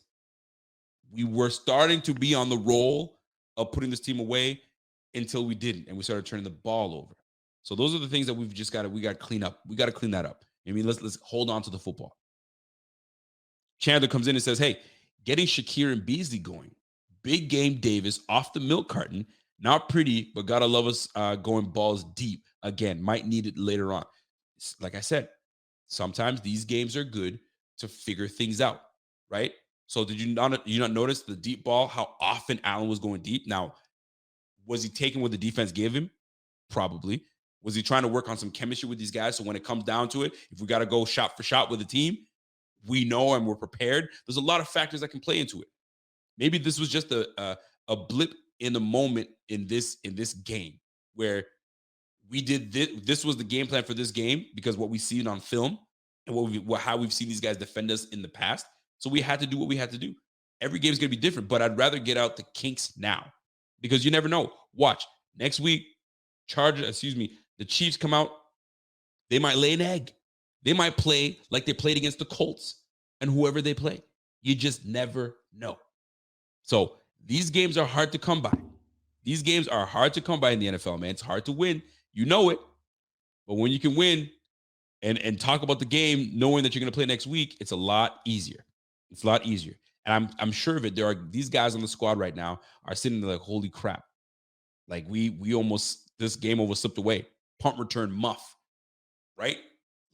we were starting to be on the roll of putting this team away until we didn't. And we started turning the ball over. So those are the things that we got to clean up. We got to clean that up. I mean, let's hold on to the football. Chandler comes in and says, hey, getting Shakir and Beasley going. Big game Davis off the milk carton. Not pretty, but gotta love us going balls deep. Again, might need it later on. Like I said, sometimes these games are good to figure things out, right? So did you not notice the deep ball, how often Allen was going deep? Now, was he taking what the defense gave him? Probably. Was he trying to work on some chemistry with these guys? So when it comes down to it, if we got to go shot for shot with the team, we know and we're prepared. There's a lot of factors that can play into it. Maybe this was just a blip in the moment in this game where we did this. This was the game plan for this game because what we've seen on film and how we've seen these guys defend us in the past. So we had to do what we had to do. Every game is going to be different, but I'd rather get out the kinks now because you never know. Watch next week, the Chiefs come out. They might lay an egg. They might play like they played against the Colts and whoever they play. You just never know. So these games are hard to come by. These games are hard to come by in the NFL, man. It's hard to win. You know it. But when you can win and talk about the game, knowing that you're going to play next week, it's a lot easier. It's a lot easier. And I'm sure of it. There are these guys on the squad right now are sitting there like, holy crap. Like we almost, this game almost slipped away. Punt return muff, right?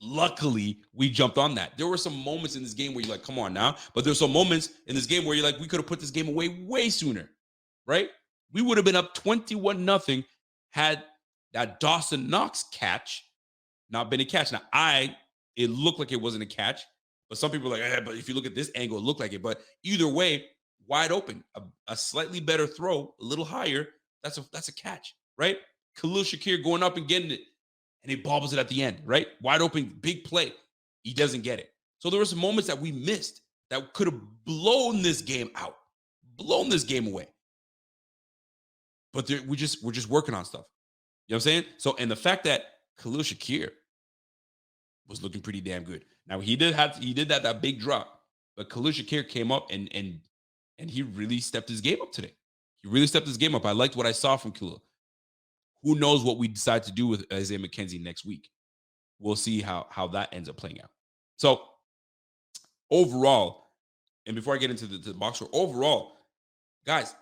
Luckily, we jumped on that. There were some moments in this game where you're like, come on now. But there's some moments in this game where you're like, we could have put this game away way sooner, right? We would have been up 21-0 had that Dawson Knox catch not been a catch. Now, it looked like it wasn't a catch, but some people are like, but if you look at this angle, it looked like it. But either way, wide open, a slightly better throw, a little higher, that's a catch, right? Khalil Shakir going up and getting it, and he bobbles it at the end, right? Wide open, big play. He doesn't get it. So there were some moments that we missed that could have blown this game out, blown this game away. But we're just working on stuff. You know what I'm saying? So, and the fact that Khalil Shakir was looking pretty damn good. Now he did that big drop, but Khalil Shakir came up and he really stepped his game up today. He really stepped his game up. I liked what I saw from Khalil. Who knows what we decide to do with Isaiah McKenzie next week? We'll see how that ends up playing out. So overall, and before I get into the box score, overall, guys,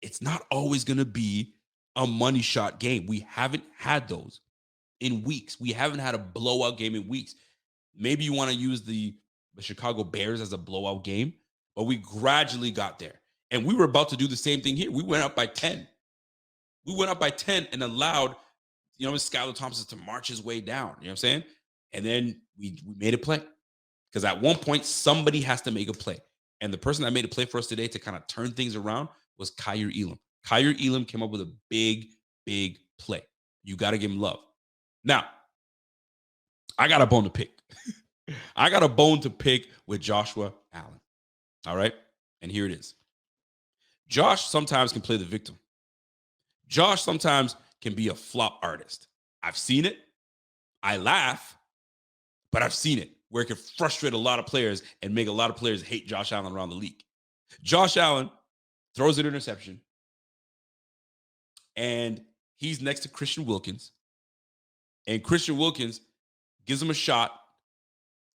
it's not always going to be a money shot game. We haven't had those in weeks. We haven't had a blowout game in weeks. Maybe you want to use the Chicago Bears as a blowout game, but we gradually got there. And we were about to do the same thing here. We went up by 10. We went up by 10 and allowed, Skylar Thompson to march his way down. You know what I'm saying? And then we made a play. Because at one point, somebody has to make a play. And the person that made a play for us today to kind of turn things around was Kyer Elam. Kyer Elam came up with a big, big play. You got to give him love. Now, I got a bone to pick. I got a bone to pick with Joshua Allen. All right? And here it is. Josh sometimes can play the victim. Josh sometimes can be a flop artist. I've seen it. I laugh, but I've seen it where it can frustrate a lot of players and make a lot of players hate Josh Allen around the league. Josh Allen throws an interception, and he's next to Christian Wilkins. And Christian Wilkins gives him a shot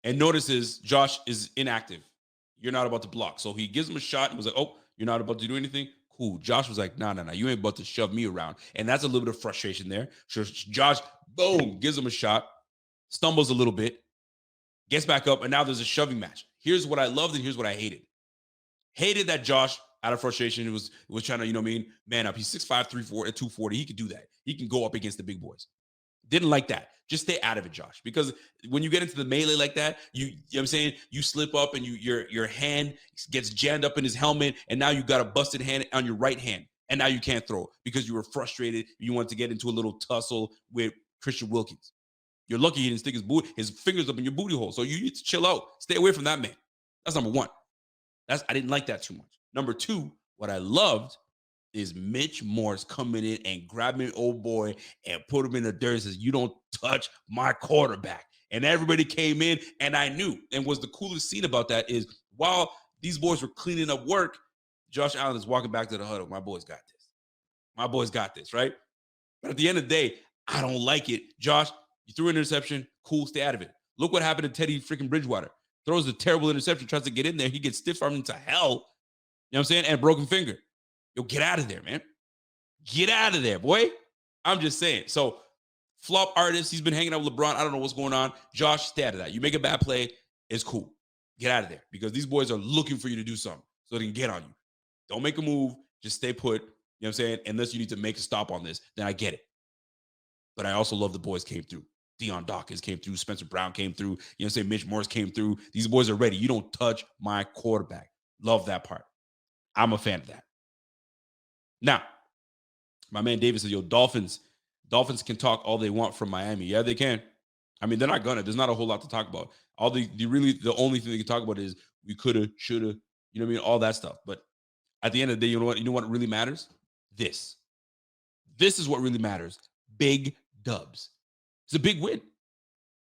and notices Josh is inactive. You're not about to block. So he gives him a shot and was like, oh, you're not about to do anything? Cool. Josh was like, no, you ain't about to shove me around. And that's a little bit of frustration there. So Josh, boom, gives him a shot, stumbles a little bit, gets back up, and now there's a shoving match. Here's what I loved and here's what I hated. Hated that Josh, out of frustration, was trying to, man up. He's 6'5", 240. He could do that. He can go up against the big boys. Didn't like that. Just stay out of it, Josh. Because when you get into the melee like that, you know what I'm saying, you slip up and your hand gets jammed up in his helmet, and now you got a busted hand on your right hand, and now you can't throw because you were frustrated. You want to get into a little tussle with Christian Wilkins. You're lucky he didn't stick his fingers up in your booty hole. So you need to chill out. Stay away from that man. That's number one. I didn't like that too much. Number two, what I loved is Mitch Morse coming in and grabbing old boy and put him in the dirt and says, you don't touch my quarterback. And everybody came in, and I knew. And was the coolest scene about that is while these boys were cleaning up work, Josh Allen is walking back to the huddle. My boys got this. My boys got this, right? But at the end of the day, I don't like it. Josh, you threw an interception. Cool, stay out of it. Look what happened to Teddy freaking Bridgewater. Throws a terrible interception, tries to get in there. He gets stiff-armed into hell. You know what I'm saying? And a broken finger. Yo, get out of there, man. Get out of there, boy. I'm just saying. So, flop artist, he's been hanging out with LeBron. I don't know what's going on. Josh, stay out of that. You make a bad play, it's cool. Get out of there because these boys are looking for you to do something so they can get on you. Don't make a move. Just stay put. You know what I'm saying? Unless you need to make a stop on this, then I get it. But I also love the boys came through. Deion Dawkins came through. Spencer Brown came through. You know what I'm saying? Mitch Morse came through. These boys are ready. You don't touch my quarterback. Love that part. I'm a fan of that. Now, my man David says, yo, Dolphins can talk all they want from Miami. Yeah, they can. I mean, they're not gonna. There's not a whole lot to talk about. The only thing they can talk about is we coulda, shoulda, you know what I mean? All that stuff. But at the end of the day, you know what really matters? This is what really matters. Big dubs. It's a big win.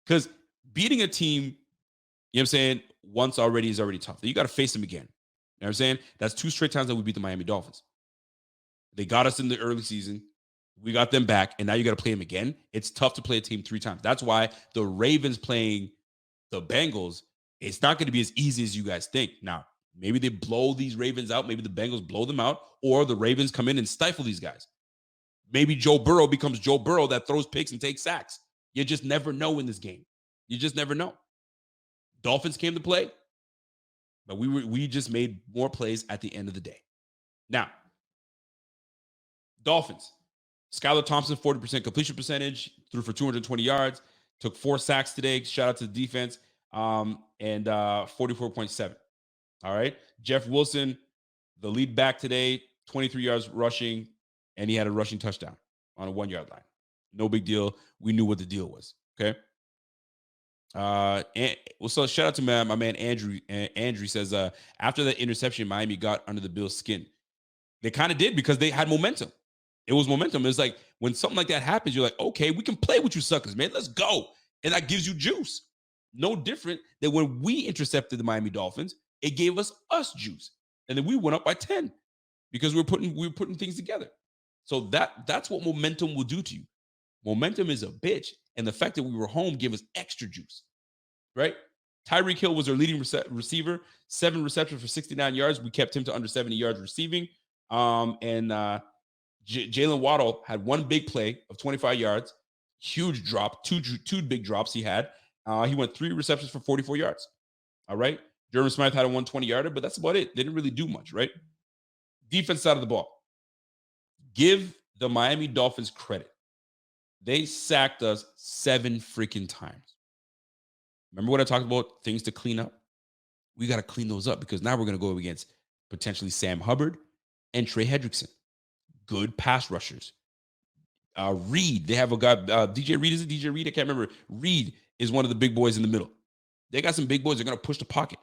Because beating a team, you know what I'm saying, once already is already tough. You got to face them again. You know what I'm saying? That's 2 straight times that we beat the Miami Dolphins. They got us in the early season. We got them back, and now you got to play them again. It's tough to play a team 3 times. That's why the Ravens playing the Bengals, it's not going to be as easy as you guys think. Now, maybe they blow these Ravens out. Maybe the Bengals blow them out, or the Ravens come in and stifle these guys. Maybe Joe Burrow becomes Joe Burrow that throws picks and takes sacks. You just never know in this game. You just never know. Dolphins came to play, but we just made more plays at the end of the day. Now, Dolphins. Skylar Thompson, 40% completion percentage, threw for 220 yards, took 4 sacks today. Shout out to the defense. And 44.7. All right. Jeff Wilson, the lead back today, 23 yards rushing, and he had a rushing touchdown on a 1-yard line. No big deal. We knew what the deal was. Okay. So shout out to my man Andrew. Andrew says, after that interception, Miami got under the Bills' skin. They kind of did because they had momentum. It was momentum. It was like when something like that happens, you're like, okay, we can play with you suckers, man. Let's go. And that gives you juice. No different than when we intercepted the Miami Dolphins, it gave us juice. And then we went up by 10 because we were putting things together. So that's what momentum will do to you. Momentum is a bitch. And the fact that we were home gave us extra juice, right? Tyreek Hill was our leading receiver, 7 receptions for 69 yards. We kept him to under 70 yards receiving. Jalen Waddle had 1 big play of 25 yards, huge drop, two big drops he had. He went 3 receptions for 44 yards. All right. Jeremy Smith had a 120-yarder, but that's about it. They didn't really do much, right? Defense side of the ball. Give the Miami Dolphins credit. They sacked us 7 freaking times. Remember what I talked about? Things to clean up? We got to clean those up because now we're going to go against potentially Sam Hubbard and Trey Hendrickson. Good pass rushers. Reed, they have a guy, DJ Reed, is it DJ Reed? I can't remember. Reed is one of the big boys in the middle. They got some big boys. They're going to push the pocket.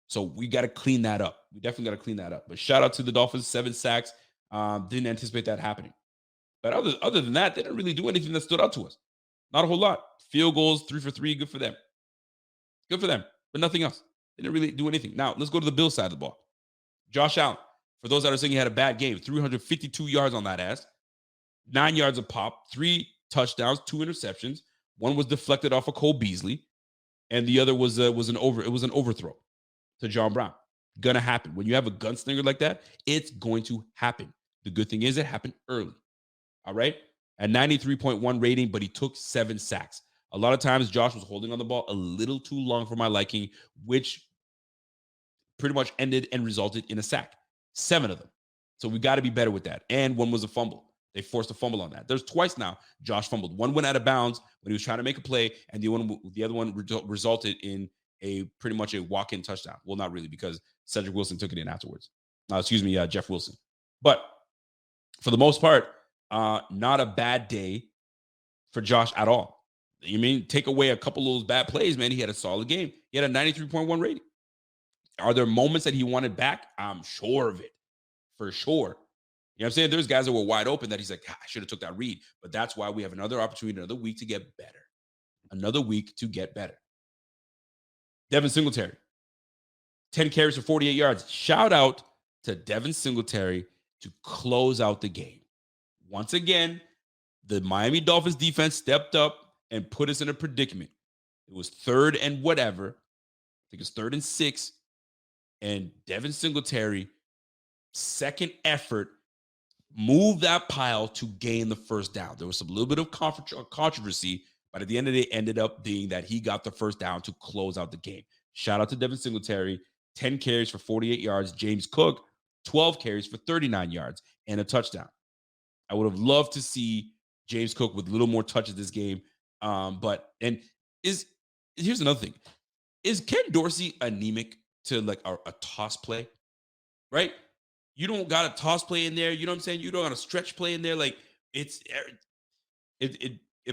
So we got to clean that up. We definitely got to clean that up. But shout out to the Dolphins, 7 sacks. Didn't anticipate that happening. But other than that, they didn't really do anything that stood out to us. Not a whole lot. Field goals, 3 for 3. Good for them. Good for them. But nothing else. They didn't really do anything. Now, let's go to the Bills side of the ball. Josh Allen. For those that are saying he had a bad game, 352 yards on that ass, 9 yards a pop, 3 touchdowns, 2 interceptions. One was deflected off of Cole Beasley, and the other was an overthrow to John Brown. Gonna happen when you have a gunslinger like that. It's going to happen. The good thing is it happened early. All right, at 93.1 rating, but he took 7 sacks. A lot of times, Josh was holding on the ball a little too long for my liking, which pretty much ended and resulted in a sack. 7 of them. So we got to be better with that. And one was a fumble. They forced a fumble on that. There's twice now Josh fumbled. One went out of bounds when he was trying to make a play, and the other one resulted in pretty much a walk-in touchdown. Well, not really, because Cedric Wilson took it in afterwards. Jeff Wilson. But for the most part, not a bad day for Josh at all. You mean take away a couple of those bad plays, man, he had a solid game. He had a 93.1 rating. Are there moments that he wanted back? I'm sure of it. For sure. You know what I'm saying? There's guys that were wide open that he's like, I should have took that read. But that's why we have another opportunity, another week to get better. Another week to get better. Devin Singletary. 10 carries for 48 yards. Shout out to Devin Singletary to close out the game. Once again, the Miami Dolphins defense stepped up and put us in a predicament. It was 3rd and whatever. I think it's 3rd and 6. And Devin Singletary, second effort, moved that pile to gain the first down. There was a little bit of controversy, but at the end of the day, ended up being that he got the first down to close out the game. Shout out to Devin Singletary, 10 carries for 48 yards. James Cook, 12 carries for 39 yards and a touchdown. I would have loved to see James Cook with a little more touches this game. Here's another thing. Is Ken Dorsey anemic to like a toss play? Right? You don't got a toss play in there. You know what I'm saying? You don't got a stretch play in there. Like it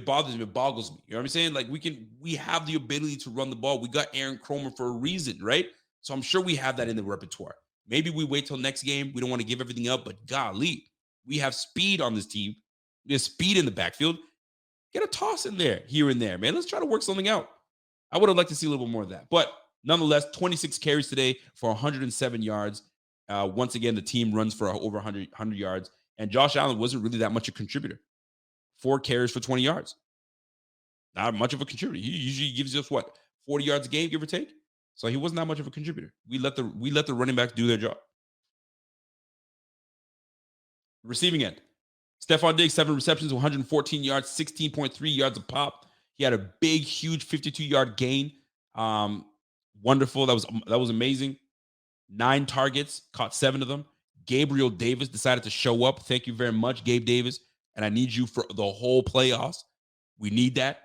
bothers me. It boggles me. You know what I'm saying? Like we have the ability to run the ball. We got Aaron Cromer for a reason, right? So I'm sure we have that in the repertoire. Maybe we wait till next game. We don't want to give everything up, but golly, we have speed on this team. There's speed in the backfield. Get a toss in there, here and there, man. Let's try to work something out. I would have liked to see a little bit more of that. But nonetheless, 26 carries today for 107 yards. Once again, the team runs for over 100 yards. And Josh Allen wasn't really that much a contributor. 4 carries for 20 yards. Not much of a contributor. He usually gives us, 40 yards a game, give or take? So he wasn't that much of a contributor. We let the running backs do their job. Receiving end. Stephon Diggs, 7 receptions, 114 yards, 16.3 yards a pop. He had a big, huge 52-yard gain. Wonderful. That was amazing. 9 targets, caught 7 of them. Gabriel Davis decided to show up. Thank you very much, Gabe Davis. And I need you for the whole playoffs. We need that.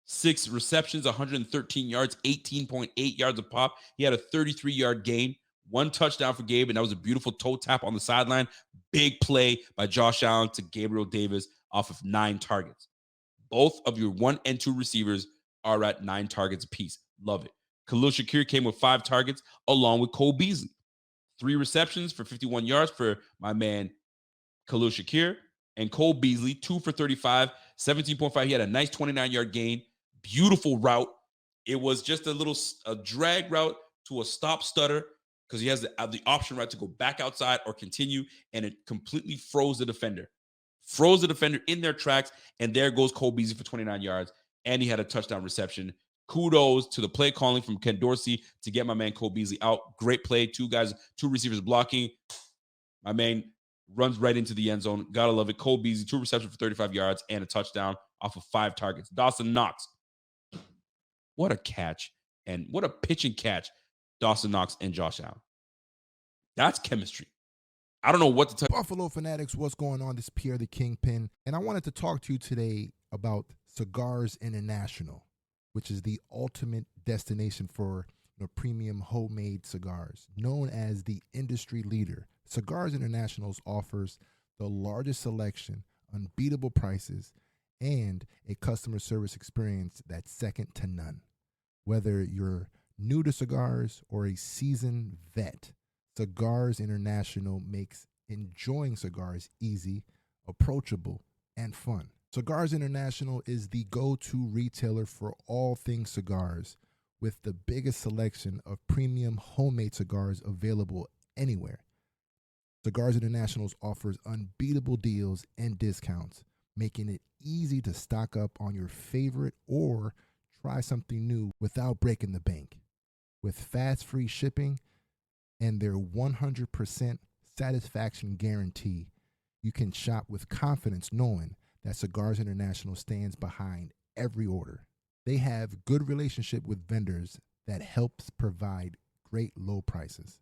6 receptions, 113 yards, 18.8 yards a pop. He had a 33-yard gain, 1 touchdown for Gabe, and that was a beautiful toe tap on the sideline. Big play by Josh Allen to Gabriel Davis off of 9 targets. Both of your 1 and 2 receivers are at 9 targets apiece. Love it. Khalil Shakir came with 5 targets along with Cole Beasley. 3 receptions for 51 yards for my man Khalil Shakir, and Cole Beasley, 2 for 35, 17.5. He had a nice 29-yard gain. Beautiful route. It was just a drag route to a stop stutter because he has the option right to go back outside or continue, and it completely froze the defender. Froze the defender in their tracks, and there goes Cole Beasley for 29 yards, and he had a touchdown reception. Kudos to the play calling from Ken Dorsey to get my man Cole Beasley out. Great play. 2 receivers blocking. My man runs right into the end zone. Gotta love it. Cole Beasley, 2 receptions for 35 yards and a touchdown off of 5 targets. Dawson Knox. What a catch. And what a pitch and catch. Dawson Knox and Josh Allen. That's chemistry. I don't know what to tell you. Buffalo Fanatics, what's going on? This is Pierre the Kingpin, and I wanted to talk to you today about Cigars International, which is the ultimate destination for premium homemade cigars. Known as the industry leader, Cigars International offers the largest selection, unbeatable prices, and a customer service experience that's second to none. Whether you're new to cigars or a seasoned vet, Cigars International makes enjoying cigars easy, approachable, and fun. Cigars International is the go-to retailer for all things cigars, with the biggest selection of premium homemade cigars available anywhere. Cigars International offers unbeatable deals and discounts, making it easy to stock up on your favorite or try something new without breaking the bank. With fast free shipping and their 100% satisfaction guarantee, you can shop with confidence knowing that Cigars International stands behind every order. They have good relationship with vendors that helps provide great low prices.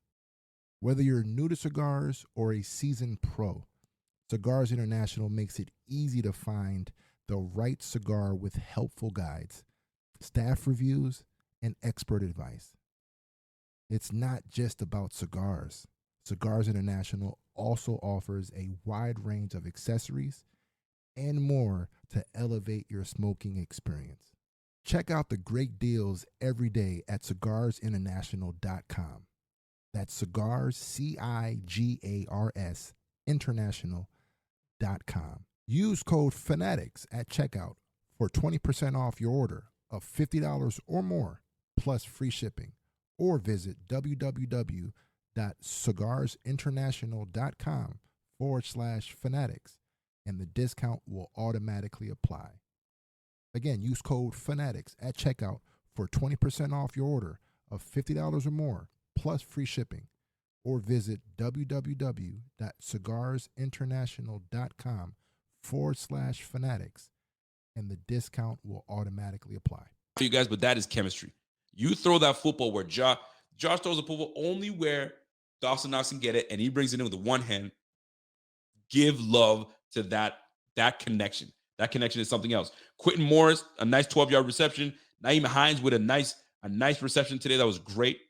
Whether you're new to cigars or a seasoned pro, Cigars International makes it easy to find the right cigar with helpful guides, staff reviews, and expert advice. It's not just about cigars. Cigars International also offers a wide range of accessories and more to elevate your smoking experience. Check out the great deals every day at cigarsinternational.com. That's cigars, CIGARS, international.com. Use code FANATICS at checkout for 20% off your order of $50 or more, plus free shipping. Or visit www.cigarsinternational.com/fanatics, and the discount will automatically apply. Again, use code FANATICS at checkout for 20% off your order of $50 or more, plus free shipping. Or visit www.cigarsinternational.com/fanatics, and the discount will automatically apply. For you guys, but that is chemistry. You throw that football where Josh throws a football only where Dawson Knox can get it, and he brings it in with the one hand. Give love to that connection. That connection is something else. Quentin Morris, a nice 12-yard reception. Nyheim Hines with a nice reception today. That was great.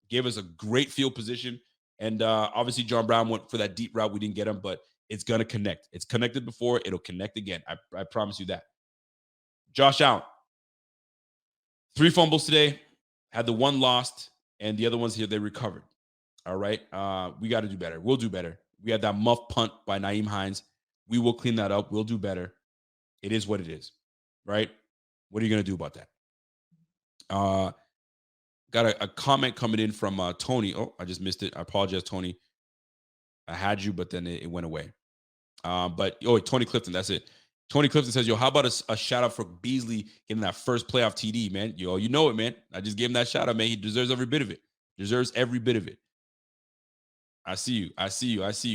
Gave us a great field position. And obviously, John Brown went for that deep route. We didn't get him, but it's going to connect. It's connected before. It'll connect again. I promise you that. Josh Allen. 3 fumbles today. Had the 1 lost, and the other ones here, they recovered. All right? We got to do better. We'll do better. We had that muff punt by Nyheim Hines. We will clean that up. We'll do better. It is what it is, right? What are you going to do about that? Got a comment coming in from Tony. Oh, I just missed it. I apologize, Tony. I had you, but then it went away. Tony Clifton, that's it. Tony Clifton says, how about a shout out for Beasley getting that first playoff TD, man? You know it, man. I just gave him that shout out, man. He deserves every bit of it. I see you,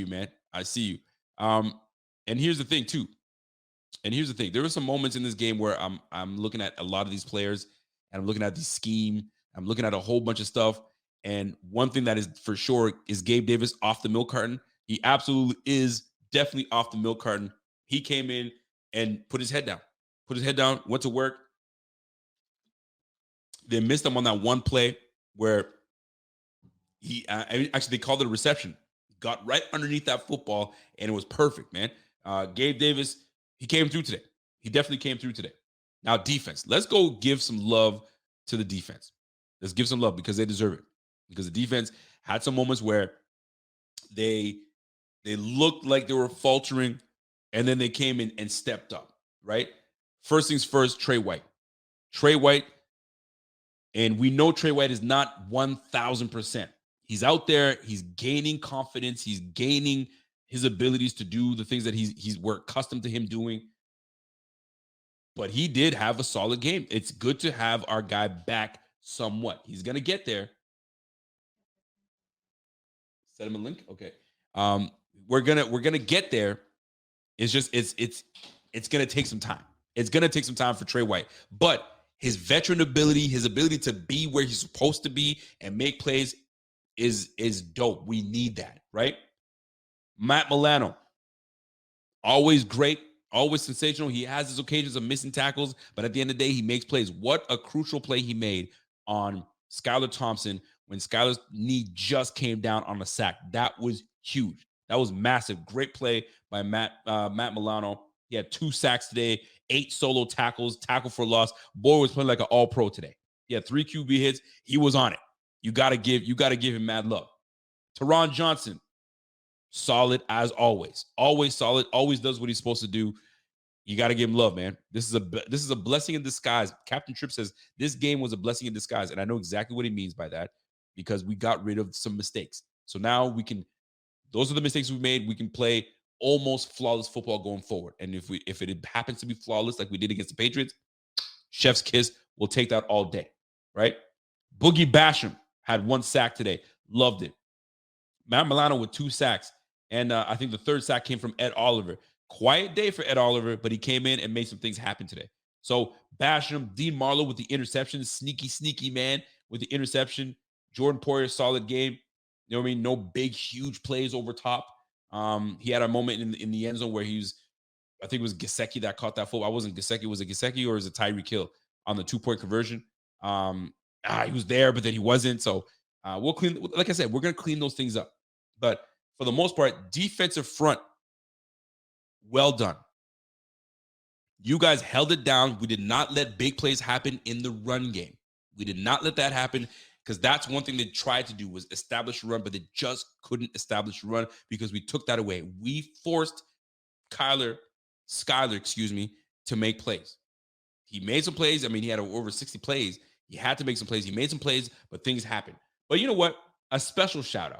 man. I see you. And here's the thing, too. And here's the thing: there were some moments in this game where I'm looking at a lot of these players, and I'm looking at the scheme. I'm looking at a whole bunch of stuff. And one thing that is for sure is Gabe Davis off the milk carton. He absolutely is definitely off the milk carton. He came in and put his head down, went to work. They missed him on that one play where he actually they called it a reception. Got right underneath that football, and it was perfect, man. Gabe Davis, he came through today. He definitely came through today. Now, defense. Let's go give some love to the defense. Let's give some love because they deserve it. Because the defense had some moments where they looked like they were faltering, and then they came in and stepped up, right? First things first, Trey White. Trey White, and we know Trey White is not 1,000%. He's out there. He's gaining confidence. He's gaining his abilities to do the things that we're accustomed to him doing. But he did have a solid game. It's good to have our guy back somewhat. He's gonna get there. Send him a link. Okay. We're gonna get there. It's just it's gonna take some time. It's gonna take some time for Trey White, but his veteran ability, his ability to be where he's supposed to be and make plays is dope. We need that, right? Matt Milano, always great, always sensational. He has his occasions of missing tackles, but at the end of the day, he makes plays. What a crucial play he made on Skylar Thompson when Skylar's knee just came down on a sack. That was huge. That was massive. Great play by Matt Milano. He had 2 sacks today, 8 solo tackles, tackle for loss. Boy was playing like an all-pro today. He had 3 QB hits. He was on it. You gotta give him mad love. Teron Johnson, solid as always. Always solid. Always does what he's supposed to do. You got to give him love, man. This is a blessing in disguise. Captain Tripp says this game was a blessing in disguise, and I know exactly what he means by that because we got rid of some mistakes. So now we can. Those are the mistakes we made. We can play almost flawless football going forward. And if it happens to be flawless like we did against the Patriots, chef's kiss. We'll take that all day, right? Boogie Basham had 1 sack today. Loved it. Matt Milano with 2 sacks. And I think the 3rd sack came from Ed Oliver. Quiet day for Ed Oliver, but he came in and made some things happen today. So Basham, Dean Marlowe with the interception. Sneaky man with the interception. Jordan Poyer, solid game. You know what I mean? No big, huge plays over top. He had a moment in the end zone where I think it was Gesicki that caught that football. I wasn't Gesicki. Was it Gesicki or is it Tyreek Hill on the 2-point conversion? He was there, but then he wasn't. So we'll clean. Like I said, we're going to clean those things up. But for the most part, defensive front, well done. You guys held it down. We did not let big plays happen in the run game. We did not let that happen because that's one thing they tried to do was establish a run, but they just couldn't establish a run because we took that away. We forced Skylar, to make plays. He made some plays. I mean, he had over 60 plays. He had to make some plays. He made some plays, but things happened. But you know what? A special shout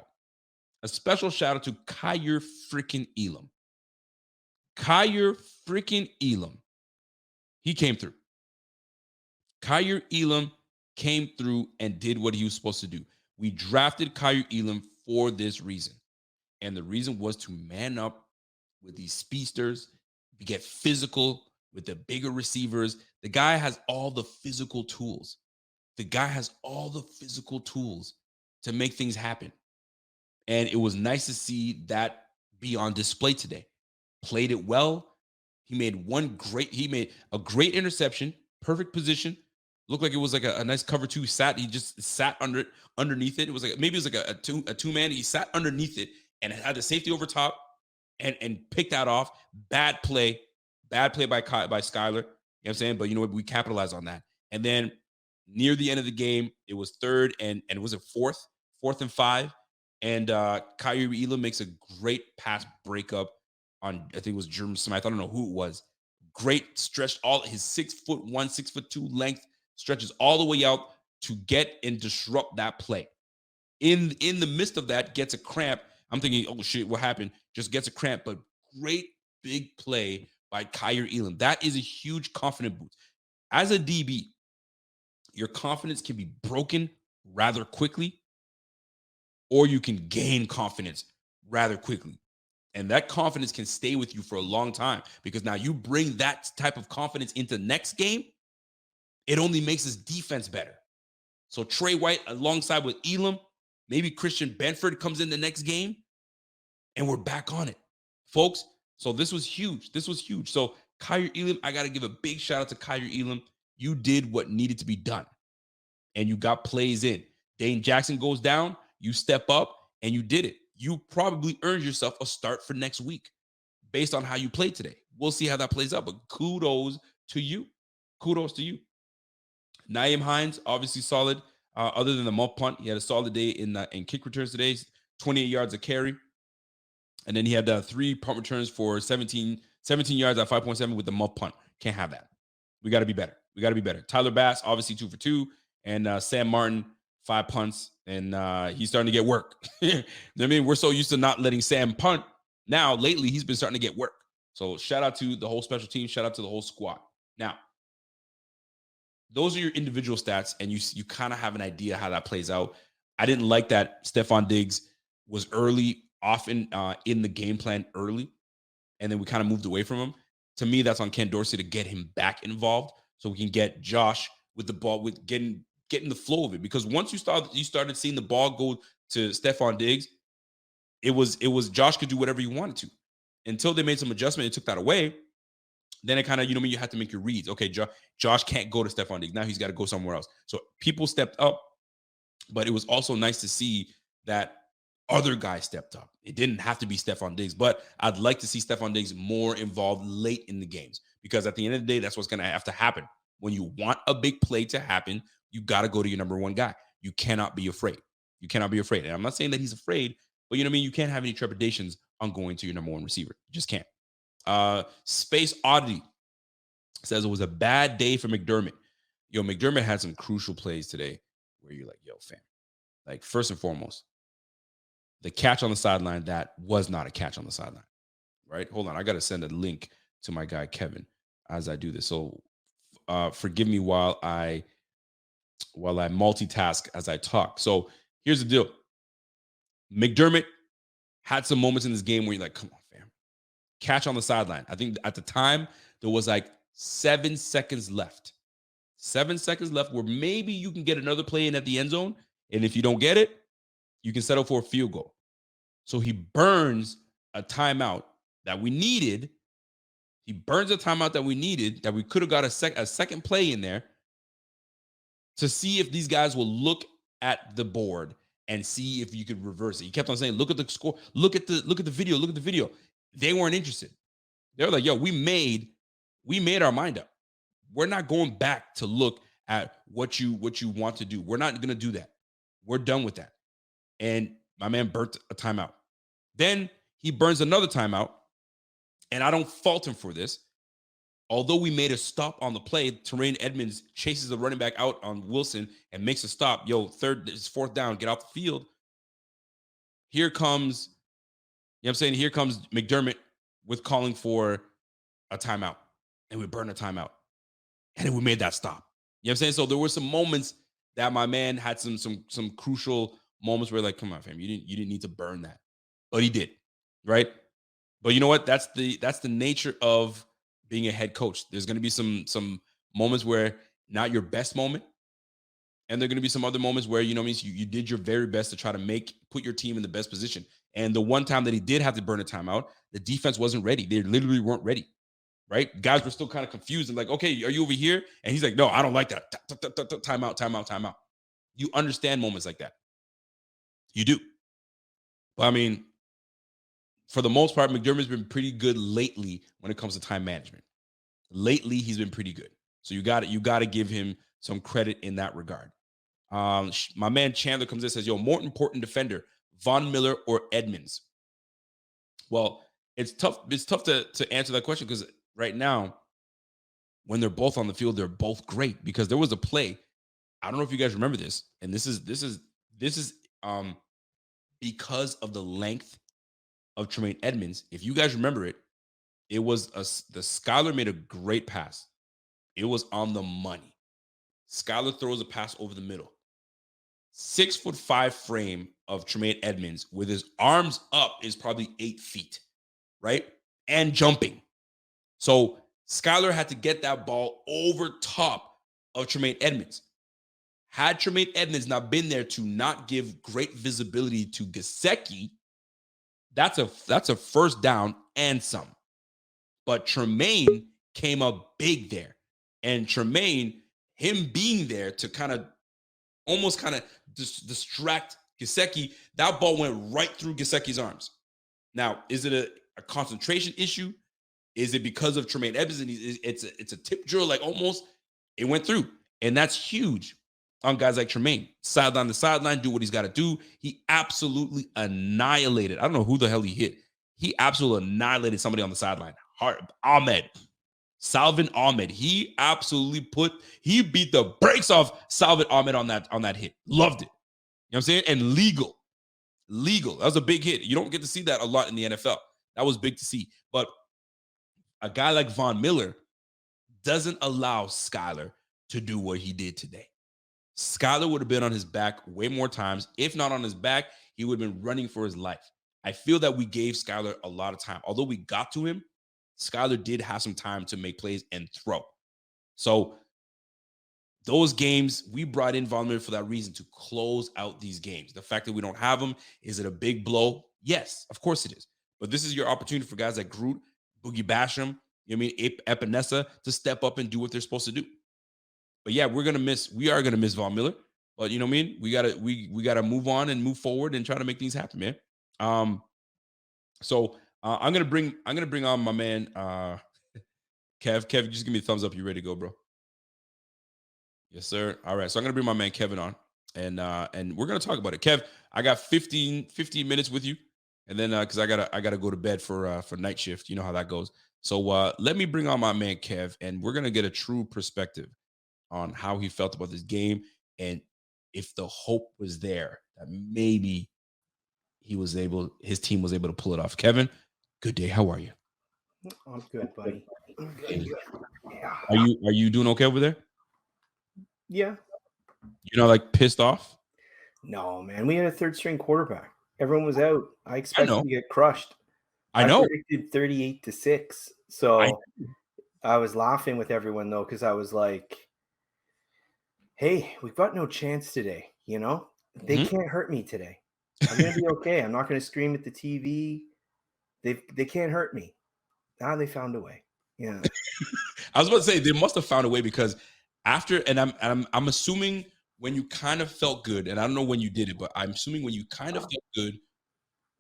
out to Kyer freaking Elam. Kyer freaking Elam. He came through. Kyer Elam came through and did what he was supposed to do. We drafted Kyer Elam for this reason. And the reason was to man up with these speedsters, to get physical with the bigger receivers. The guy has all the physical tools. To make things happen. And it was nice to see that be on display today. Played it well. He made a great interception, perfect position. Looked like it was like a nice cover 2. He just sat underneath it. It was like maybe it was like a two-man. He sat underneath it and had the safety over top and picked that off. Bad play by Skylar. You know what I'm saying? But you know what? We capitalized on that. And then near the end of the game, it was 3rd and it was a 4th and 5. And Kyer Elam makes a great pass breakup on, I think it was Jeremy Smith. I don't know who it was. Great stretch. All his 6'1", 6'2" length stretches all the way out to get and disrupt that play. In the midst of that, gets a cramp. I'm thinking, oh shit, what happened? Just gets a cramp, but great big play by Kyer Elam. That is a huge confidence boost. As a DB, your confidence can be broken rather quickly, or you can gain confidence rather quickly. And that confidence can stay with you for a long time, because now you bring that type of confidence into the next game. It only makes his defense better. So Trey White alongside with Elam, maybe Christian Benford comes in the next game, and we're back on it, folks. So this was huge. This was huge. So Kyrie Elam, I got to give a big shout out to Kyrie Elam. You did what needed to be done, and you got plays in. Dane Jackson goes down, you step up, and you did it. You probably earned yourself a start for next week based on how you played today. We'll see how that plays out, but kudos to you. Kudos to you. Naeem Hines, obviously solid. Other than the muff punt, he had a solid day in kick returns today, 28 yards a carry. And then he had 3 punt returns for 17 yards at 5.7 with the muff punt. Can't have that. We got to be better. We got to be better. Tyler Bass, obviously 2 for 2. And Sam Martin, 5 punts. And he's starting to get work. I mean, we're so used to not letting Sam punt. Now, lately, he's been starting to get work. So shout out to the whole special team. Shout out to the whole squad. Now, those are your individual stats, and you kind of have an idea how that plays out. I didn't like that Stephon Diggs was often in the game plan early, and then we kind of moved away from him. To me, that's on Ken Dorsey to get him back involved so we can get Josh with the ball, with getting the flow of it. Because once you started seeing the ball go to Stephon Diggs, it was Josh could do whatever he wanted to. Until they made some adjustment and took that away, then it kind of, you have to make your reads. Okay, Josh can't go to Stephon Diggs. Now he's got to go somewhere else. So people stepped up, but it was also nice to see that other guys stepped up. It didn't have to be Stephon Diggs, but I'd like to see Stephon Diggs more involved late in the games, because at the end of the day, that's what's going to have to happen. When you want a big play to happen, you got to go to your number one guy. You cannot be afraid. You cannot be afraid. And I'm not saying that he's afraid, but you can't have any trepidations on going to your number one receiver. You just can't. Space Oddity says it was a bad day for McDermott. Yo, McDermott had some crucial plays today where you're like, yo, fam. Like, first and foremost, the catch on the sideline, that was not a catch on the sideline, right? Hold on. I got to send a link to my guy, Kevin, as I do this. So forgive me while I multitask as I talk. So here's the deal. McDermott had some moments in this game where you're like, come on, fam. Catch on the sideline. I think at the time there was like 7 seconds left. 7 seconds left where maybe you can get another play in at the end zone. And if you don't get it, you can settle for a field goal. So he burns a timeout that we needed. He burns a timeout that we needed, that we could have got a second play in there to see if these guys will look at the board and see if you could reverse it. He kept on saying, look at the score, look at the video, look at the video. They weren't interested. They were like, yo, we made our mind up. We're not going back to look at what you want to do. We're not going to do that. We're done with that. And my man burnt a timeout. Then he burns another timeout, and I don't fault him for this. Although we made a stop on the play, Terrain Edmonds chases the running back out on Wilson and makes a stop. Yo, it's 4th down, get off the field. Here comes, here comes McDermott with calling for a timeout, and we burn a timeout. And then we made that stop. You know what I'm saying? So there were some moments that my man had some crucial moments where, like, come on, fam, you didn't need to burn that. But he did, right? But you know what? That's the nature of being a head coach. There's going to be some moments where not your best moment. And there are going to be some other moments where, you did your very best to try to put your team in the best position. And the one time that he did have to burn a timeout, the defense wasn't ready. They literally weren't ready, right? Guys were still kind of confused and like, okay, are you over here? And he's like, no, I don't like that. Timeout. You understand moments like that. You do. But I mean, for the most part, McDermott's been pretty good lately when it comes to time management. Lately, he's been pretty good. So you got to give him some credit in that regard. My man Chandler comes in and says, yo, more important defender, Von Miller or Edmonds? Well, it's tough to answer that question, because right now, when they're both on the field, they're both great. Because there was a play, I don't know if you guys remember this, and this is because of the length of Tremaine Edmonds. If you guys remember it, it was the Skylar made a great pass. It was on the money. Skylar throws a pass over the middle. 6'5" frame of Tremaine Edmonds with his arms up is probably 8 feet. right? And jumping. So Skylar had to get that ball over top of Tremaine Edmonds. Had Tremaine Edmonds not been there to not give great visibility to Gesicki, that's a first down and some. But Tremaine came up big there. And Tremaine, him being there to almost distract Gesicki, that ball went right through Gesicki's arms. Now, is it a concentration issue? Is it because of Tremaine Edmonds? And it's a tip drill, like almost it went through. And that's huge on guys like Tremaine. Sideline to sideline, do what he's got to do. He absolutely annihilated. I don't know who the hell he hit. He absolutely annihilated somebody on the sideline. Salvin Ahmed. He absolutely beat the brakes off Salvin Ahmed on that hit. Loved it. You know what I'm saying? And legal. That was a big hit. You don't get to see that a lot in the NFL. That was big to see. But a guy like Von Miller doesn't allow Skylar to do what he did today. Skylar would have been on his back way more times. If not on his back, he would have been running for his life. I feel that we gave Skylar a lot of time. Although we got to him, Skylar did have some time to make plays and throw. So those games, we brought in Von Miller for that reason, to close out these games. The fact that we don't have him, is it a big blow? Yes, of course it is. But this is your opportunity for guys like Groot, Boogie Basham, you know what I mean, Epinesa, to step up and do what they're supposed to do. But yeah, we are gonna miss Von Miller. But you know what I mean? We gotta move on and move forward and try to make things happen, man. So I'm gonna bring on my man Kev. Kev, just give me a thumbs up. You ready to go, bro? Yes, sir. All right. So I'm gonna bring my man Kevin on, and we're gonna talk about it. Kev, I got 15 minutes with you, and then because I gotta go to bed for night shift. You know how that goes. So let me bring on my man Kev, and we're gonna get a true perspective on how he felt about this game, and if the hope was there that maybe his team was able to pull it off. Kevin, good day. How are you? I'm good, buddy. I'm good. Yeah. Are you doing okay over there? Yeah. You're not like pissed off? No, man. We had a third string quarterback. Everyone was out. I expected to get crushed. I know. Predicted 38-6. So I was laughing with everyone though, because I was like, hey, we've got no chance today. You know, they can't hurt me today. I'm gonna be okay. I'm not gonna scream at the TV. They can't hurt me. Now they found a way. Yeah. I was about to say they must have found a way, because after, and I'm assuming when you kind of felt good, and I don't know when you did it, but I'm assuming when you kind of felt good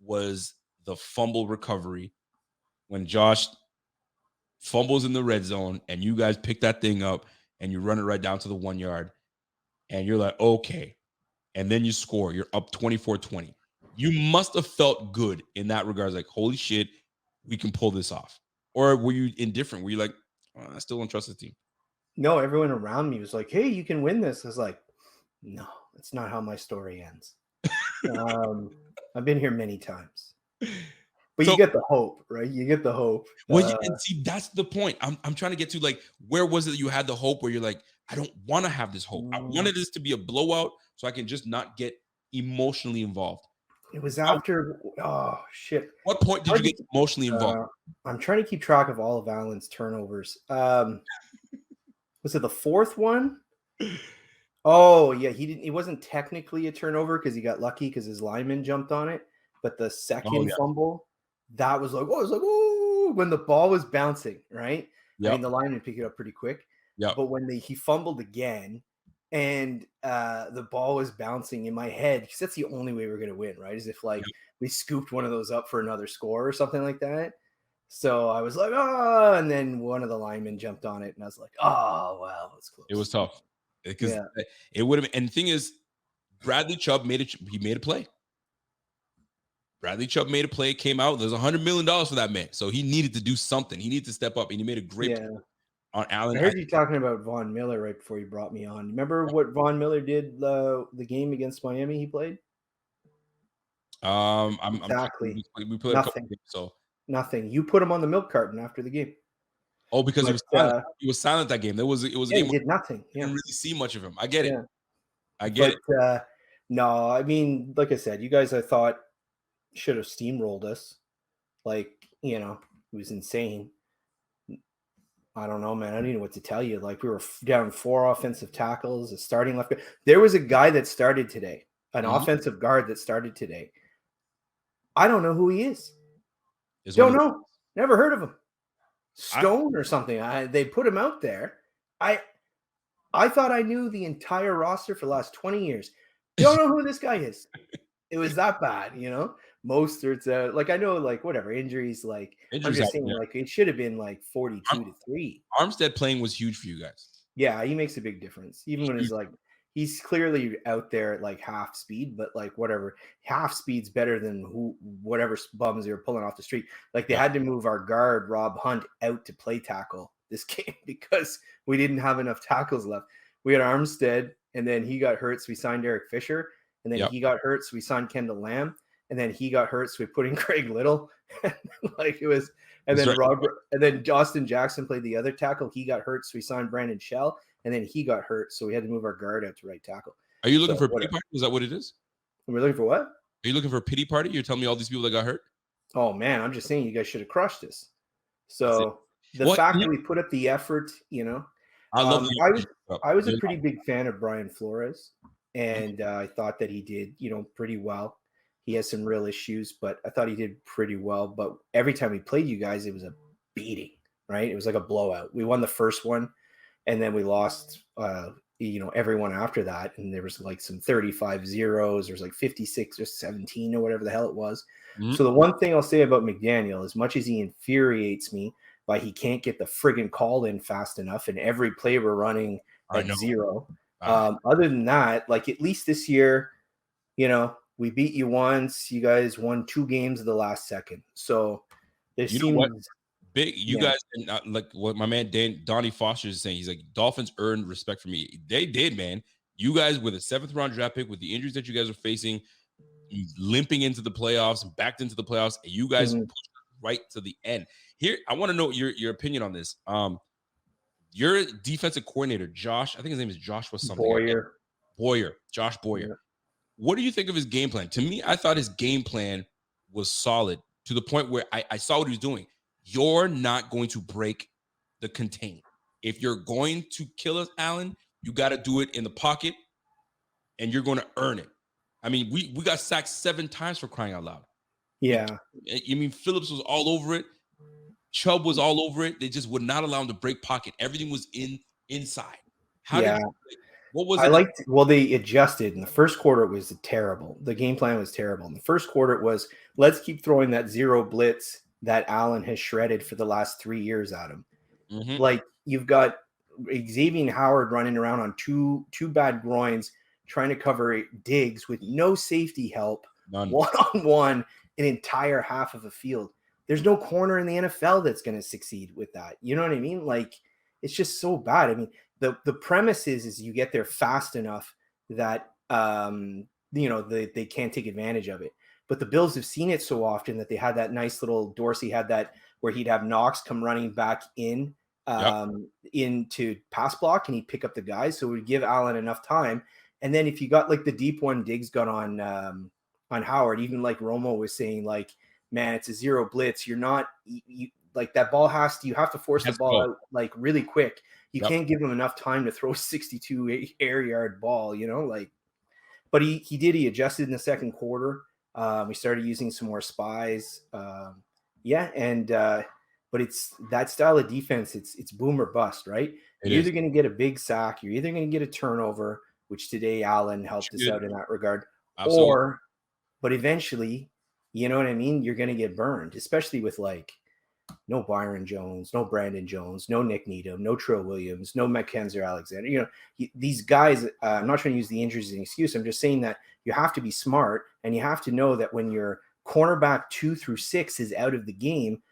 was the fumble recovery, when Josh fumbles in the red zone and you guys pick that thing up and you run it right down to the 1 yard, and you're like, okay, and then you score. You're up 24-20. You must have felt good in that regards, like, holy shit, we can pull this off. Or were you indifferent? Were you like, oh, I still don't trust the team? No, everyone around me was like, hey, you can win this. I was like, no, that's not how my story ends. I've been here many times. But you get the hope, right? You get the hope. Well, and see, that's the point. I'm trying to get to, like, where was it that you had the hope where you're like, I don't want to have this hope. I wanted this to be a blowout so I can just not get emotionally involved. It was after, oh, shit. What point did you get emotionally involved? I'm trying to keep track of all of Allen's turnovers. Was it the fourth one? Oh, yeah. It wasn't technically a turnover because he got lucky because his lineman jumped on it. But the second fumble, that was like, oh, when the ball was bouncing, right? Yep. I mean, the lineman picked it up pretty quick. Yeah. But when he fumbled again and the ball was bouncing in my head, because that's the only way we're going to win, right? Is if we scooped one of those up for another score or something like that. So I was like, oh, and then one of the linemen jumped on it, and I was like, oh, wow, that's close. It was tough because it would have been. And the thing is, Bradley Chubb made a play. Bradley Chubb made a play, came out. There's $100 million for that man. So he needed to do something. He needed to step up, and he made a great play on Allen. I heard you talking about Von Miller right before you brought me on. Remember what Von Miller did the game against Miami he played? Exactly. We played a couple games, so. Nothing. You put him on the milk carton after the game. Oh, because he was silent. He was silent that game. It was a game. He did nothing. You didn't really see much of him. I get it. I get it. No, I mean, like I said, you guys, I thought, should have steamrolled us. Like, it was insane. I don't know, man. I don't even know what to tell you. Like, we were down 4 offensive tackles, a starting left guard. There was a guy that started today, an offensive guard that started today. I don't know who he is. Don't know. Never heard of him. Stone or something. They put him out there. I thought I knew the entire roster for the last 20 years. Don't know who this guy is. It was that bad, Mostert's out. Like, I know, like, whatever, injuries, like, I'm just saying, like, it should have been, like, 42-3. Armstead playing was huge for you guys. Yeah, he makes a big difference. Even when he's clearly out there at, like, half speed, but, like, whatever. Half speed's better than whatever bums they were pulling off the street. Like, they had to move our guard, Rob Hunt, out to play tackle this game because we didn't have enough tackles left. We had Armstead, and then he got hurt, so we signed Eric Fisher. And then he got hurt, so we signed Kendall Lamb. And then he got hurt, so we put in Craig Little. Like, it was, and then and then Austin Jackson played the other tackle. He got hurt, so we signed Brandon Shell. And then he got hurt, so we had to move our guard out to right tackle. Are you looking for a pity party? Is that what it is? We're looking for what? Are you looking for a pity party? You're telling me all these people that got hurt? Oh man, I'm just saying you guys should have crushed us. So the fact that we put up the effort, I love. I was a pretty big fan of Brian Flores. And I thought that he did, pretty well. He has some real issues, but I thought he did pretty well. But every time he played you guys, it was a beating, right? It was like a blowout. We won the first one, and then we lost, everyone after that. And there was like some 35 zeros. There was like 56 or 17 or whatever the hell it was. Mm-hmm. So the one thing I'll say about McDaniel, as much as he infuriates me by he can't get the friggin' call in fast enough, and every play we're running at zero. Other than that, like, at least this year, we beat you once. You guys won 2 games of the last second. So you know what? Big, you guys, like what my man Donnie Foster is saying. He's like, Dolphins earned respect from me. They did, man. You guys with a 7th round draft pick, with the injuries that you guys are facing, limping into the playoffs and backed into the playoffs, and you guys pushed right to the end. Here, I want to know your opinion on this. Your defensive coordinator, Josh, I think his name is Joshua something. Josh Boyer. Yeah. What do you think of his game plan? To me, I thought his game plan was solid to the point where I saw what he was doing. You're not going to break the contain. If you're going to kill us, Allen, you got to do it in the pocket, and you're going to earn it. I mean, we got sacked 7 times, for crying out loud. Yeah. I mean, Phillips was all over it. Chubb was all over it. They just would not allow him to break pocket. Everything was inside. What was it? They adjusted. In the first quarter, it was terrible. The game plan was terrible. In the first quarter, it was, let's keep throwing that zero blitz that Allen has shredded for the last 3 years at him. Mm-hmm. Like, you've got Xavier Howard running around on two bad groins, trying to cover Diggs with no safety help, one-on-one, an entire half of a field. There's no corner in the NFL that's going to succeed with that. You know what I mean? Like, it's just so bad. I mean, the premise is you get there fast enough that, they can't take advantage of it. But the Bills have seen it so often that they had that nice little, Dorsey had that where he'd have Knox come running back into pass block, and he'd pick up the guys. So it would give Allen enough time. And then if you got like the deep one, Diggs got on Howard, even like Romo was saying, like, man, it's a zero blitz. You're not like that ball you have to force the ball out like really quick. You can't give him enough time to throw a 62 air yard ball, but he adjusted in the second quarter. We started using some more spies. But it's that style of defense. It's boom or bust, right? You're either going to get a big sack. You're either going to get a turnover, which today Allen helped us out in that regard. Absolutely. But eventually, you know what I mean? You're going to get burned, especially with like no Byron Jones, no Brandon Jones, no Nick Needham, no Trill Williams, no Mackenzie Alexander. These guys, I'm not trying to use the injuries as an excuse. I'm just saying that you have to be smart, and you have to know that when your cornerback 2 through 6 is out of the game,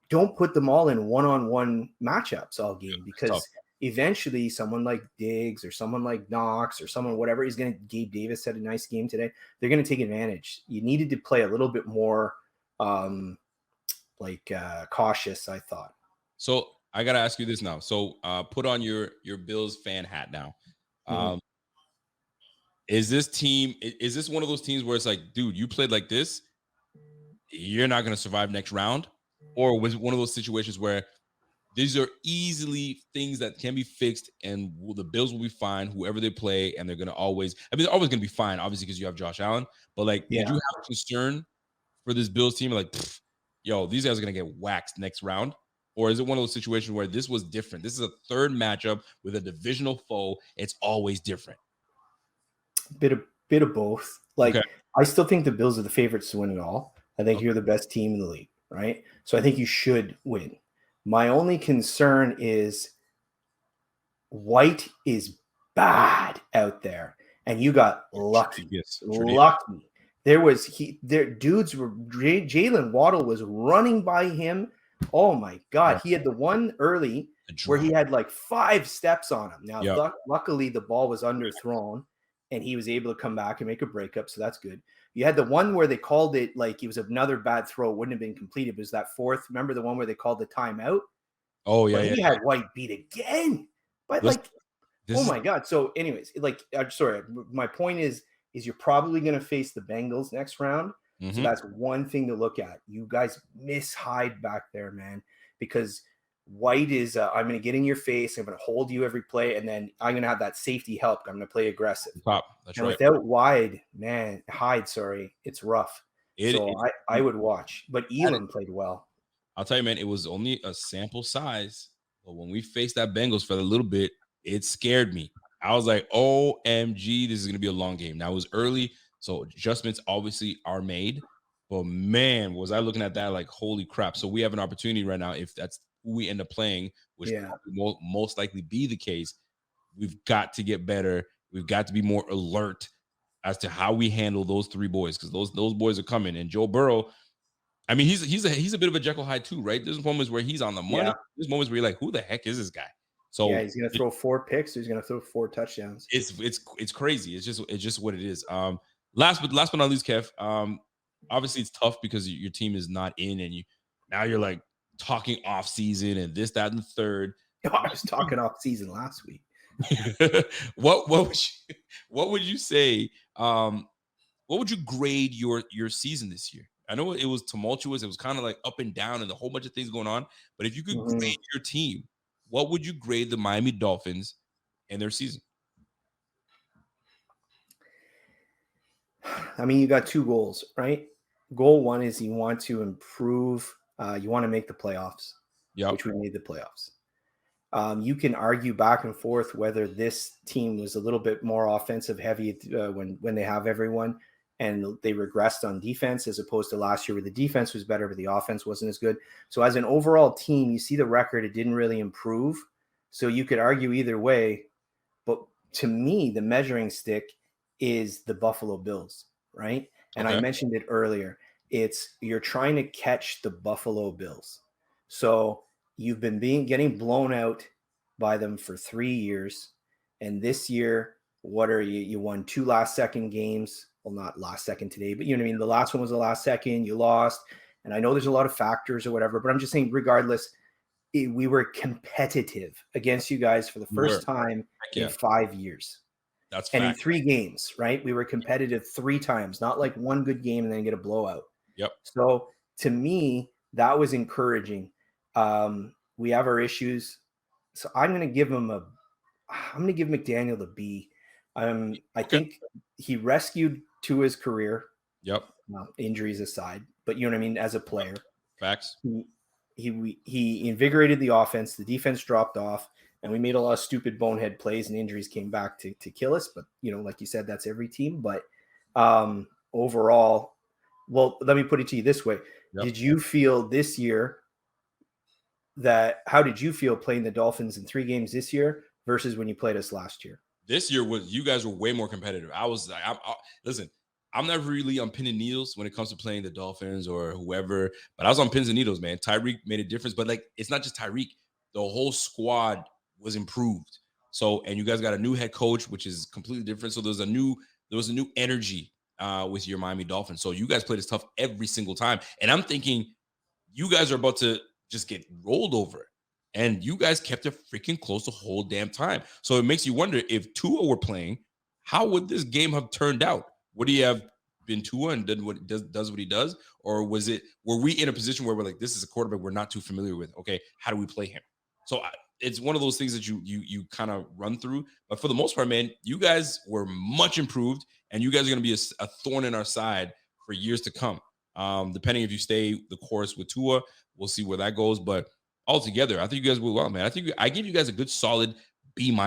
don't put them all in one-on-one matchups all game, because eventually someone like Diggs or someone like Knox or someone, whatever, is going to, Gabe Davis had a nice game today. They're going to take advantage. You needed to play a little bit more cautious, I thought. So I got to ask you this now. So put on your Bills fan hat now. Is this one of those teams where it's like, dude, you played like this, you're not going to survive next round? Or was it one of those situations where these are easily things that can be fixed and the Bills will be fine, whoever they play, and they're going to always, they're always going to be fine, obviously, because you have Josh Allen. But like, did you have concern for this Bills team? Like, yo, these guys are going to get waxed next round? Or is it one of those situations where this was different? This is a third matchup with a divisional foe. It's always different. Bit of both. Like, Okay. I still think the Bills are the favorites to win it all. I think you're the best team in the league, right? So I think you should win. My only concern is White is bad out there, and you got lucky. Yes, lucky. Dudes were Jalen Waddle was running by him. Oh my God, he had the one early where he had like 5 steps on him. Now, luckily the ball was underthrown, and he was able to come back and make a breakup, so that's good. You had the one where they called it like it was another bad throw, wouldn't have been completed. It was that fourth. Remember the one where they called the timeout? Oh yeah, He had White beat again, but oh my God. So, anyways, like, I'm sorry. My point is you're probably going to face the Bengals next round. So that's one thing to look at. You guys hide back there, man, because White is. I'm going to get in your face. I'm going to hold you every play, and then I'm going to have that safety help. I'm going to play aggressive. That's right. Without Hyde, sorry, it's rough. I would watch, but Elam played well. I'll tell you, man, it was only a sample size, but when we faced that Bengals for a little bit, it scared me. I was like, OMG, this is going to be a long game. Now, it was early, so adjustments obviously are made, but man, was I looking at that like, holy crap. So we have an opportunity right now, if that's who we end up playing, which will most likely be the case. We've got to get better. We've got to be more alert as to how we handle those 3 boys, because those boys are coming. And Joe Burrow, I mean, he's a bit of a Jekyll Hyde too, right? There's moments where he's on the money. There's moments where you're like, who the heck is this guy? So he's gonna throw 4 picks. He's gonna throw 4 touchdowns. It's crazy. It's just what it is. Last but not least, Kev. Obviously it's tough because your team is not in, and you're like talking off season and this, that, and the third. I was talking off season last week. What would you say? What would you grade your season this year? I know it was tumultuous. It was kind of like up and down and a whole bunch of things going on. But if you could grade your team, what would you grade the Miami Dolphins and their season? I mean, you got 2 goals, right? Goal 1 is you want to improve. You want to make the playoffs, which we made the playoffs. You can argue back and forth whether this team was a little bit more offensive heavy when they have everyone, and they regressed on defense as opposed to last year where the defense was better, but the offense wasn't as good. So as an overall team, you see the record, it didn't really improve. So you could argue either way. But to me, the measuring stick is the Buffalo Bills, right? And I mentioned it earlier. You're trying to catch the Buffalo Bills. So you've been getting blown out by them for 3 years. And this year, what are you? You won 2 last-second games. Well, not last second today, but you know what I mean? The last one was the last second. You lost. And I know there's a lot of factors or whatever, but I'm just saying, regardless, we were competitive against you guys for the first time in 5 years. That's and in 3 games, right? We were competitive 3 times, not like one good game and then get a blowout. Yep. So to me, that was encouraging. We have our issues. So I'm going to give McDaniel the B. I think he rescued Tua's career. Yep. Injuries aside, but you know what I mean? As a player. Facts. He invigorated the offense. The defense dropped off, and we made a lot of stupid bonehead plays, and injuries came back to kill us. But, you know, like you said, that's every team. But overall, well, let me put it to you this way. Yep. Did you feel this year how did you feel playing the Dolphins in 3 games this year versus when you played us last year? This year you guys were way more competitive. Listen, I'm not really on pins and needles when it comes to playing the Dolphins or whoever, but I was on pins and needles, man. Tyreek made a difference, but like, it's not just Tyreek. The whole squad was improved. So, and you guys got a new head coach, which is completely different. So there was a new energy with your Miami Dolphins. So you guys played as tough every single time. And I'm thinking you guys are about to just get rolled over. And you guys kept it freaking close the whole damn time. So it makes you wonder, if Tua were playing, how would this game have turned out? What do you have? been Tua and did what does what he does, or were we in a position where we're like, this is a quarterback we're not too familiar with? Okay, how do we play him? So it's one of those things that you kind of run through. But for the most part, man, you guys were much improved, and you guys are going to be a thorn in our side for years to come. Depending if you stay the course with Tua, we'll see where that goes. But altogether, I think you guys will well, man. I think I give you guys a good solid B-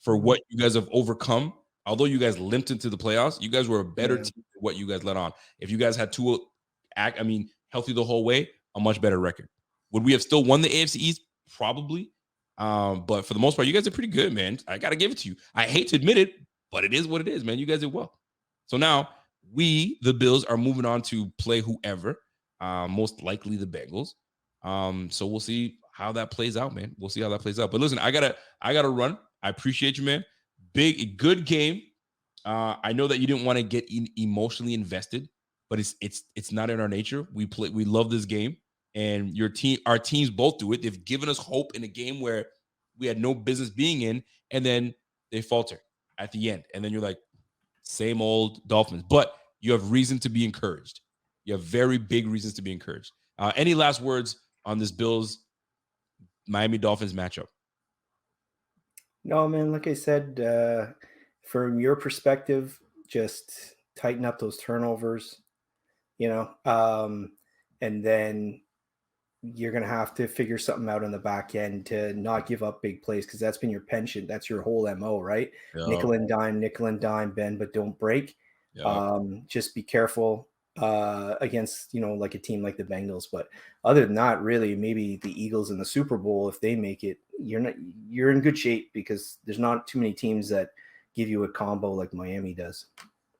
for what you guys have overcome. Although you guys limped into the playoffs, you guys were a better team than what you guys let on. If you guys had Tua healthy the whole way, a much better record. Would we have still won the AFC East? Probably. But for the most part, you guys are pretty good, man. I got to give it to you. I hate to admit it, but it is what it is, man. You guys did well. So now we, the Bills, are moving on to play whoever, most likely the Bengals. So we'll see how that plays out, man. We'll see how that plays out. But listen, I gotta run. I appreciate you, man. Good game. I know that you didn't want to get emotionally invested, but it's not in our nature. We love this game, and our teams both do it. They've given us hope in a game where we had no business being in, and then they falter at the end, and then you're like, same old Dolphins. But you have reason to be encouraged. You have very big reasons to be encouraged. Any last words on this Bills Miami Dolphins matchup? No, man, like I said, from your perspective, just tighten up those turnovers, and then you're going to have to figure something out on the back end to not give up big plays, because that's been your penchant. That's your whole MO, right? Yeah. Nickel and dime, bend, but don't break. Yeah. Just be careful against, like a team like the Bengals. But other than that, really, maybe the Eagles in the Super Bowl, if they make it, you're in good shape, because there's not too many teams that give you a combo like Miami does.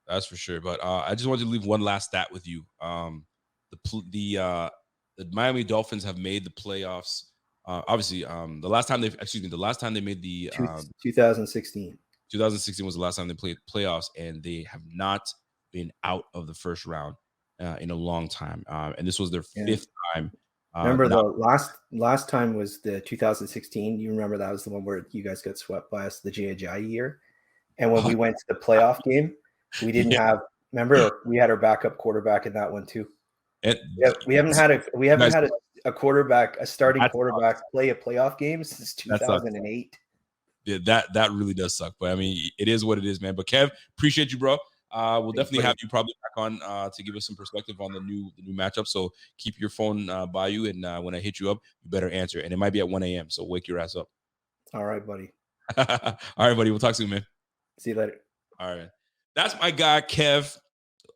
That's for sure. But I just wanted to leave one last stat with you. The Miami Dolphins have made the playoffs. Obviously, the last time they made the 2016. 2016 was the last time they played playoffs, and they have not been out of the first round in a long time. And this was their fifth time. Remember the last time was the 2016. You remember that was the one where you guys got swept by us the J.J. year. And when we went to the playoff game, we didn't have. Remember, we had our backup quarterback in that one too. We haven't had a quarterback, a starting quarterback, play a playoff game since 2008. Yeah, that really does suck. But I mean, it is what it is, man. But Kev, appreciate you, bro. We'll definitely have you probably back on to give us some perspective on the new matchup. So keep your phone by you, and when I hit you up, you better answer. And it might be at 1 a.m. So wake your ass up. All right, buddy. All right, buddy. We'll talk soon, man. See you later. All right. That's my guy, Kev.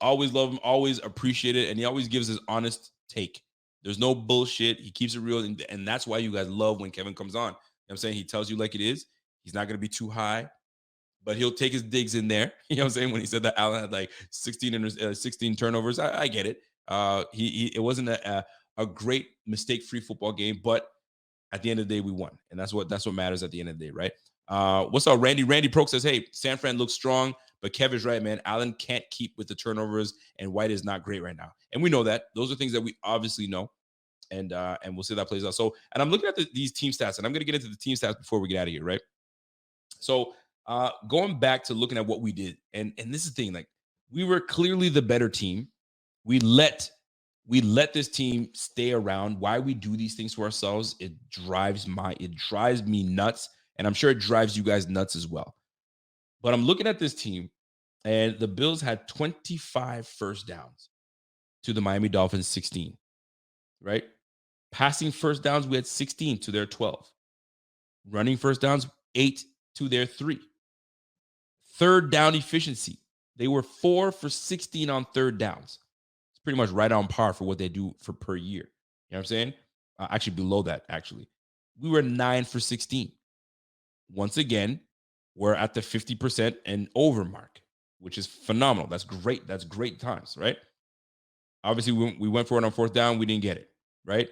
Always love him, always appreciate it, and he always gives his honest take. There's no bullshit. He keeps it real, and that's why you guys love when Kevin comes on. You know what I'm saying? He tells you like it is. He's not going to be too high, but he'll take his digs in there. You know what I'm saying? When he said that Allen had like 16 turnovers, I get it. It wasn't a great mistake-free football game, but at the end of the day, we won, and that's what matters at the end of the day, right? What's up, Randy? Randy Proke says, hey, San Fran looks strong, but Kev is right, man. Allen can't keep with the turnovers, and White is not great right now. And we know that. Those are things that we obviously know, and we'll see how that plays out. So, and I'm looking at these team stats, and I'm going to get into the team stats before we get out of here, right? So, going back to looking at what we did, and this is the thing, like, we were clearly the better team. We let this team stay around. Why we do these things to ourselves, it drives me nuts. And I'm sure it drives you guys nuts as well. But I'm looking at this team, and the Bills had 25 first downs to the Miami Dolphins 16, right? Passing first downs, we had 16 to their 12. Running first downs, 8 to their 3. Third down efficiency, they were 4 for 16 on third downs. It's pretty much right on par for what they do for per year. You know what I'm saying? Actually, below that, actually. We were 9 for 16. Once again, we're at the 50% and over mark, which is phenomenal. That's great. That's great times, right? Obviously, we went for it on fourth down. We didn't get it, right?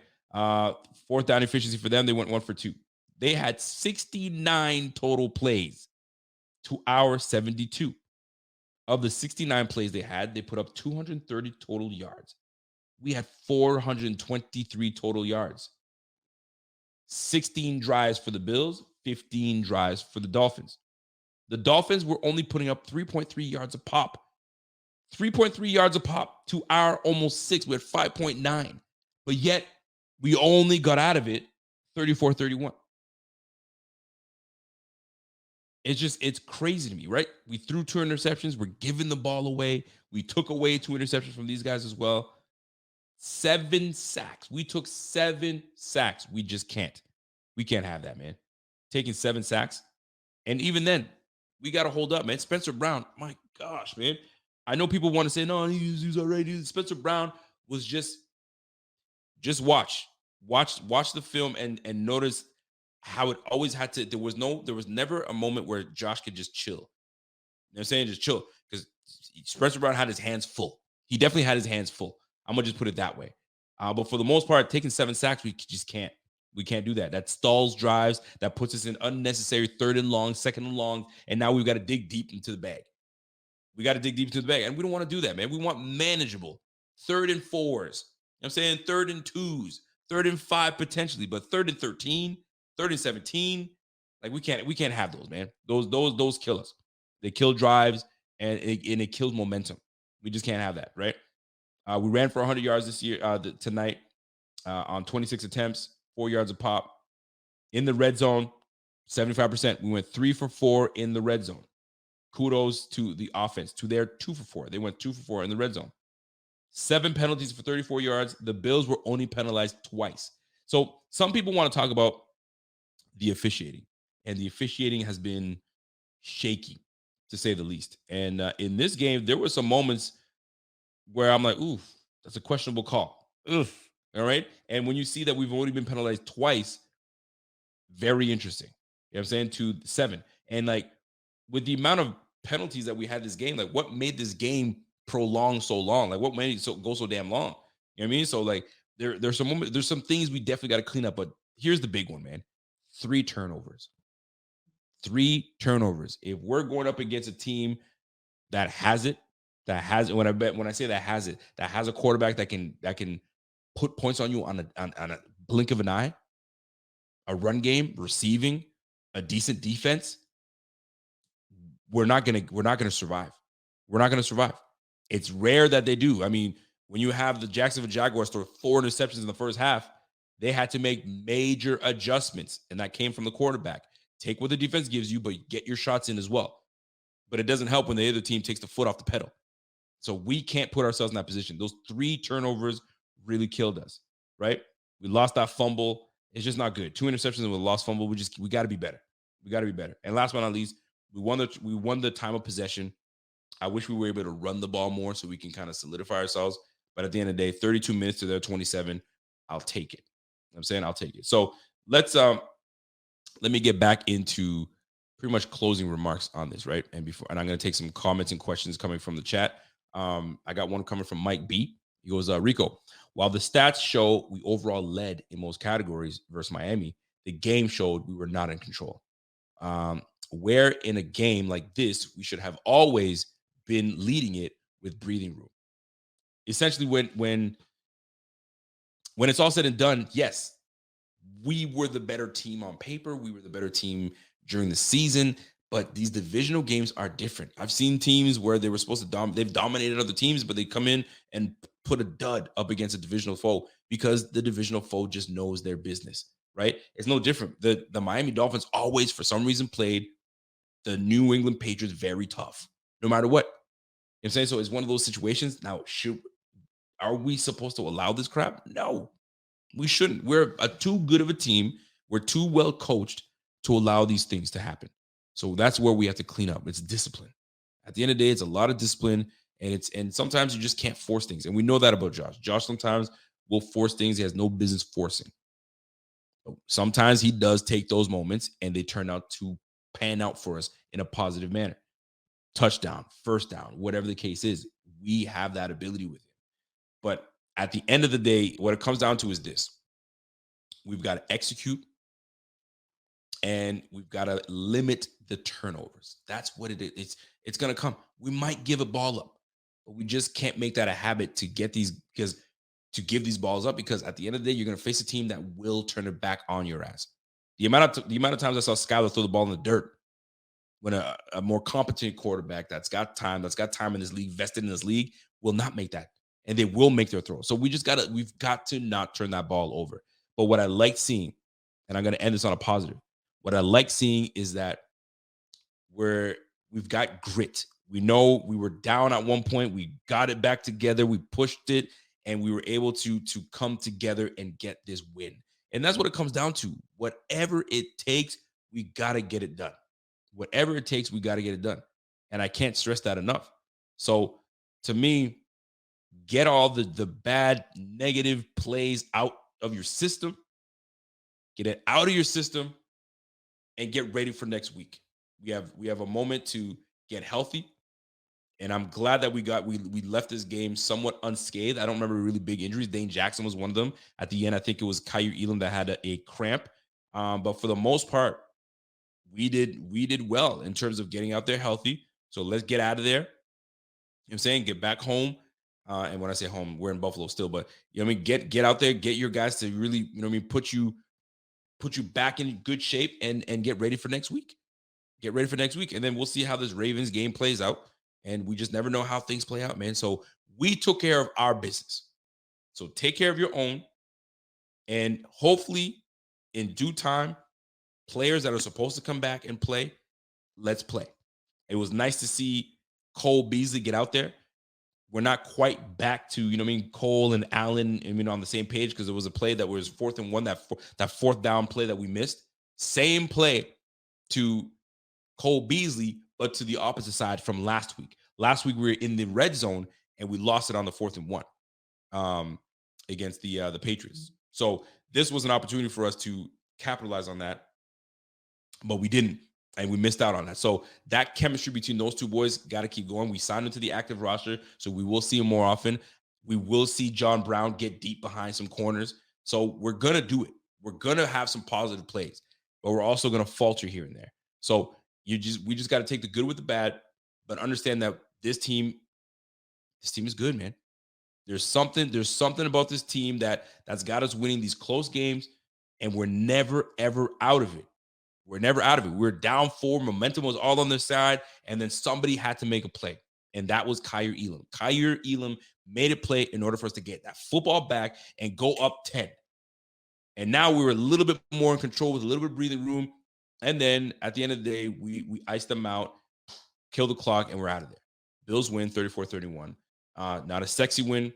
Fourth down efficiency for them, they went 1 for 2. They had 69 total plays to our 72. Of the 69 plays they had, they put up 230 total yards. We had 423 total yards. 16 drives for the Bills, 15 drives for the Dolphins. The Dolphins were only putting up 3.3 yards a pop. 3.3 yards a pop to our almost 6. We're at 5.9. But yet, we only got out of it 34-31. It's crazy to me, right? We threw 2 interceptions. We're giving the ball away. We took away 2 interceptions from these guys as well. 7 sacks. We took 7 sacks. We just can't. We can't have that, man. Taking 7 sacks. And even then, we got to hold up, man. Spencer Brown, my gosh, man. I know people want to say, no, he's already. Spencer Brown was just watch the film and notice how it always had to. There was never a moment where Josh could just chill. You know what I'm saying? Just chill. Because Spencer Brown had his hands full. He definitely had his hands full. I'm gonna just put it that way. But for the most part, taking 7 sacks, we just can't. We can't do that. That stalls drives. That puts us in unnecessary 3rd and long, 2nd and long, and now we've got to dig deep into the bag. We got to dig deep into the bag, and we don't want to do that, man. We want manageable 3rd and 4s. You know what I'm saying? 3rd and 2s, 3rd and 5 potentially, but 3rd and 13, 3rd and 17, like we can't have those, man. Those kill us. They kill drives, and it kills momentum. We just can't have that, right? We ran for 100 yards this year tonight on 26 attempts, 4 yards a pop. In the red zone, 75%. We went 3 for 4 in the red zone. Kudos to the offense, to their 2 for 4. They went 2 for 4 in the red zone. 7 penalties for 34 yards. The Bills were only penalized twice. So some people want to talk about the officiating, and the officiating has been shaky, to say the least. And in this game, there were some moments where I'm like, ooh, that's a questionable call. Ugh. All right. And when you see that we've only been penalized twice, very interesting. You know what I'm saying? To 7. And like with the amount of penalties that we had this game, like what made this game prolong so long? Like what made it go so damn long? You know what I mean? So like there's some things we definitely got to clean up. But here's the big one, man. 3 turnovers. 3 turnovers. If we're going up against a team that has it, when I say that has a quarterback that can put points on you on a blink of an eye, a run game, receiving, a decent defense, we're not gonna survive. We're not gonna survive. It's rare that they do. I mean, when you have the Jacksonville Jaguars throw 4 interceptions in the first half, they had to make major adjustments, and that came from the quarterback. Take what the defense gives you, but get your shots in as well. But it doesn't help when the other team takes the foot off the pedal. So we can't put ourselves in that position. Those 3 turnovers really killed us, right? We lost that fumble. It's just not good. 2 interceptions and with a lost fumble. We got to be better. We got to be better. And last but not least, we won the time of possession. I wish we were able to run the ball more so we can kind of solidify ourselves. But at the end of the day, 32 minutes to their 27, I'll take it. You know what I'm saying? I'll take it. So let me get back into pretty much closing remarks on this, right? And I'm going to take some comments and questions coming from the chat. I got one coming from Mike B. He goes, Rico, while the stats show we overall led in most categories versus Miami, the game showed we were not in control. Where in a game like this, we should have always been leading it with breathing room. Essentially, when it's all said and done, yes, we were the better team on paper. We were the better team during the season. But these divisional games are different. I've seen teams where they were supposed to they've dominated other teams, but they come in and put a dud up against a divisional foe because the divisional foe just knows their business, right? It's no different. The Miami Dolphins always, for some reason, played the New England Patriots very tough, no matter what. You know what I'm saying? So it's one of those situations. Now, are we supposed to allow this crap? No, we shouldn't. We're too good of a team. We're too well coached to allow these things to happen. So that's where we have to clean up. It's discipline. At the end of the day, it's a lot of discipline, and sometimes you just can't force things. And we know that about Josh. Josh sometimes will force things he has no business forcing. But sometimes he does take those moments, and they turn out to pan out for us in a positive manner. Touchdown, first down, whatever the case is, we have that ability with him. But at the end of the day, what it comes down to is this. We've got to execute, and we've got to limit the turnovers. That's what it is. It's going to come. We might give a ball up, but we just can't make that a habit to give these balls up, because at the end of the day, you're going to face a team that will turn it back on your ass. The amount of times I saw Skyler throw the ball in the dirt, when a more competent quarterback that's got time in this league, vested in this league, will not make that. And they will make their throw. So we've got to not turn that ball over. But what I like seeing, and I'm going to end this on a positive, what I like seeing is that we've got grit. We know we were down at one point. We got it back together. We pushed it, and we were able to come together and get this win. And that's what it comes down to. Whatever it takes, we got to get it done. Whatever it takes, we got to get it done. And I can't stress that enough. So to me, get all the bad, negative plays out of your system. Get it out of your system and get ready for next week. We have a moment to get healthy. And I'm glad that we left this game somewhat unscathed. I don't remember really big injuries. Dane Jackson was one of them. At the end, I think it was Kyer Elam that had a cramp. But for the most part, we did well in terms of getting out there healthy. So let's get out of there. You know what I'm saying? Get back home. And when I say home, we're in Buffalo still, but you know what I mean? Get out there, get your guys to really, you know what I mean, put you back in good shape and get ready for next week. Get ready for next week. And then we'll see how this Ravens game plays out. And we just never know how things play out, man. So we took care of our business. So take care of your own. And hopefully in due time, players that are supposed to come back and play, let's play. It was nice to see Cole Beasley get out there. We're not quite back to, you know what I mean, Cole and Allen, I mean, on the same page, because it was a play that was 4th and 1, that fourth down play that we missed. Same play to Cole Beasley, but to the opposite side from last week. Last week we were in the red zone and we lost it on the 4th and 1 against the Patriots. So this was an opportunity for us to capitalize on that, but we didn't, and we missed out on that. So that chemistry between those two boys got to keep going. We signed them to the active roster, so we will see them more often. We will see John Brown get deep behind some corners. So we're going to do it. We're going to have some positive plays, but we're also going to falter here and there. So we just got to take the good with the bad, but understand that this team is good, man. There's something about this team that's got us winning these close games, and we're never, ever out of it. We're never out of it. We're down 4. Momentum was all on their side, and then somebody had to make a play, and that was Kyer Elam. Kyer Elam made a play in order for us to get that football back and go up 10. And now we were a little bit more in control with a little bit of breathing room. And then at the end of the day, we iced them out, killed the clock, and we're out of there. Bills win 34-31. Not a sexy win,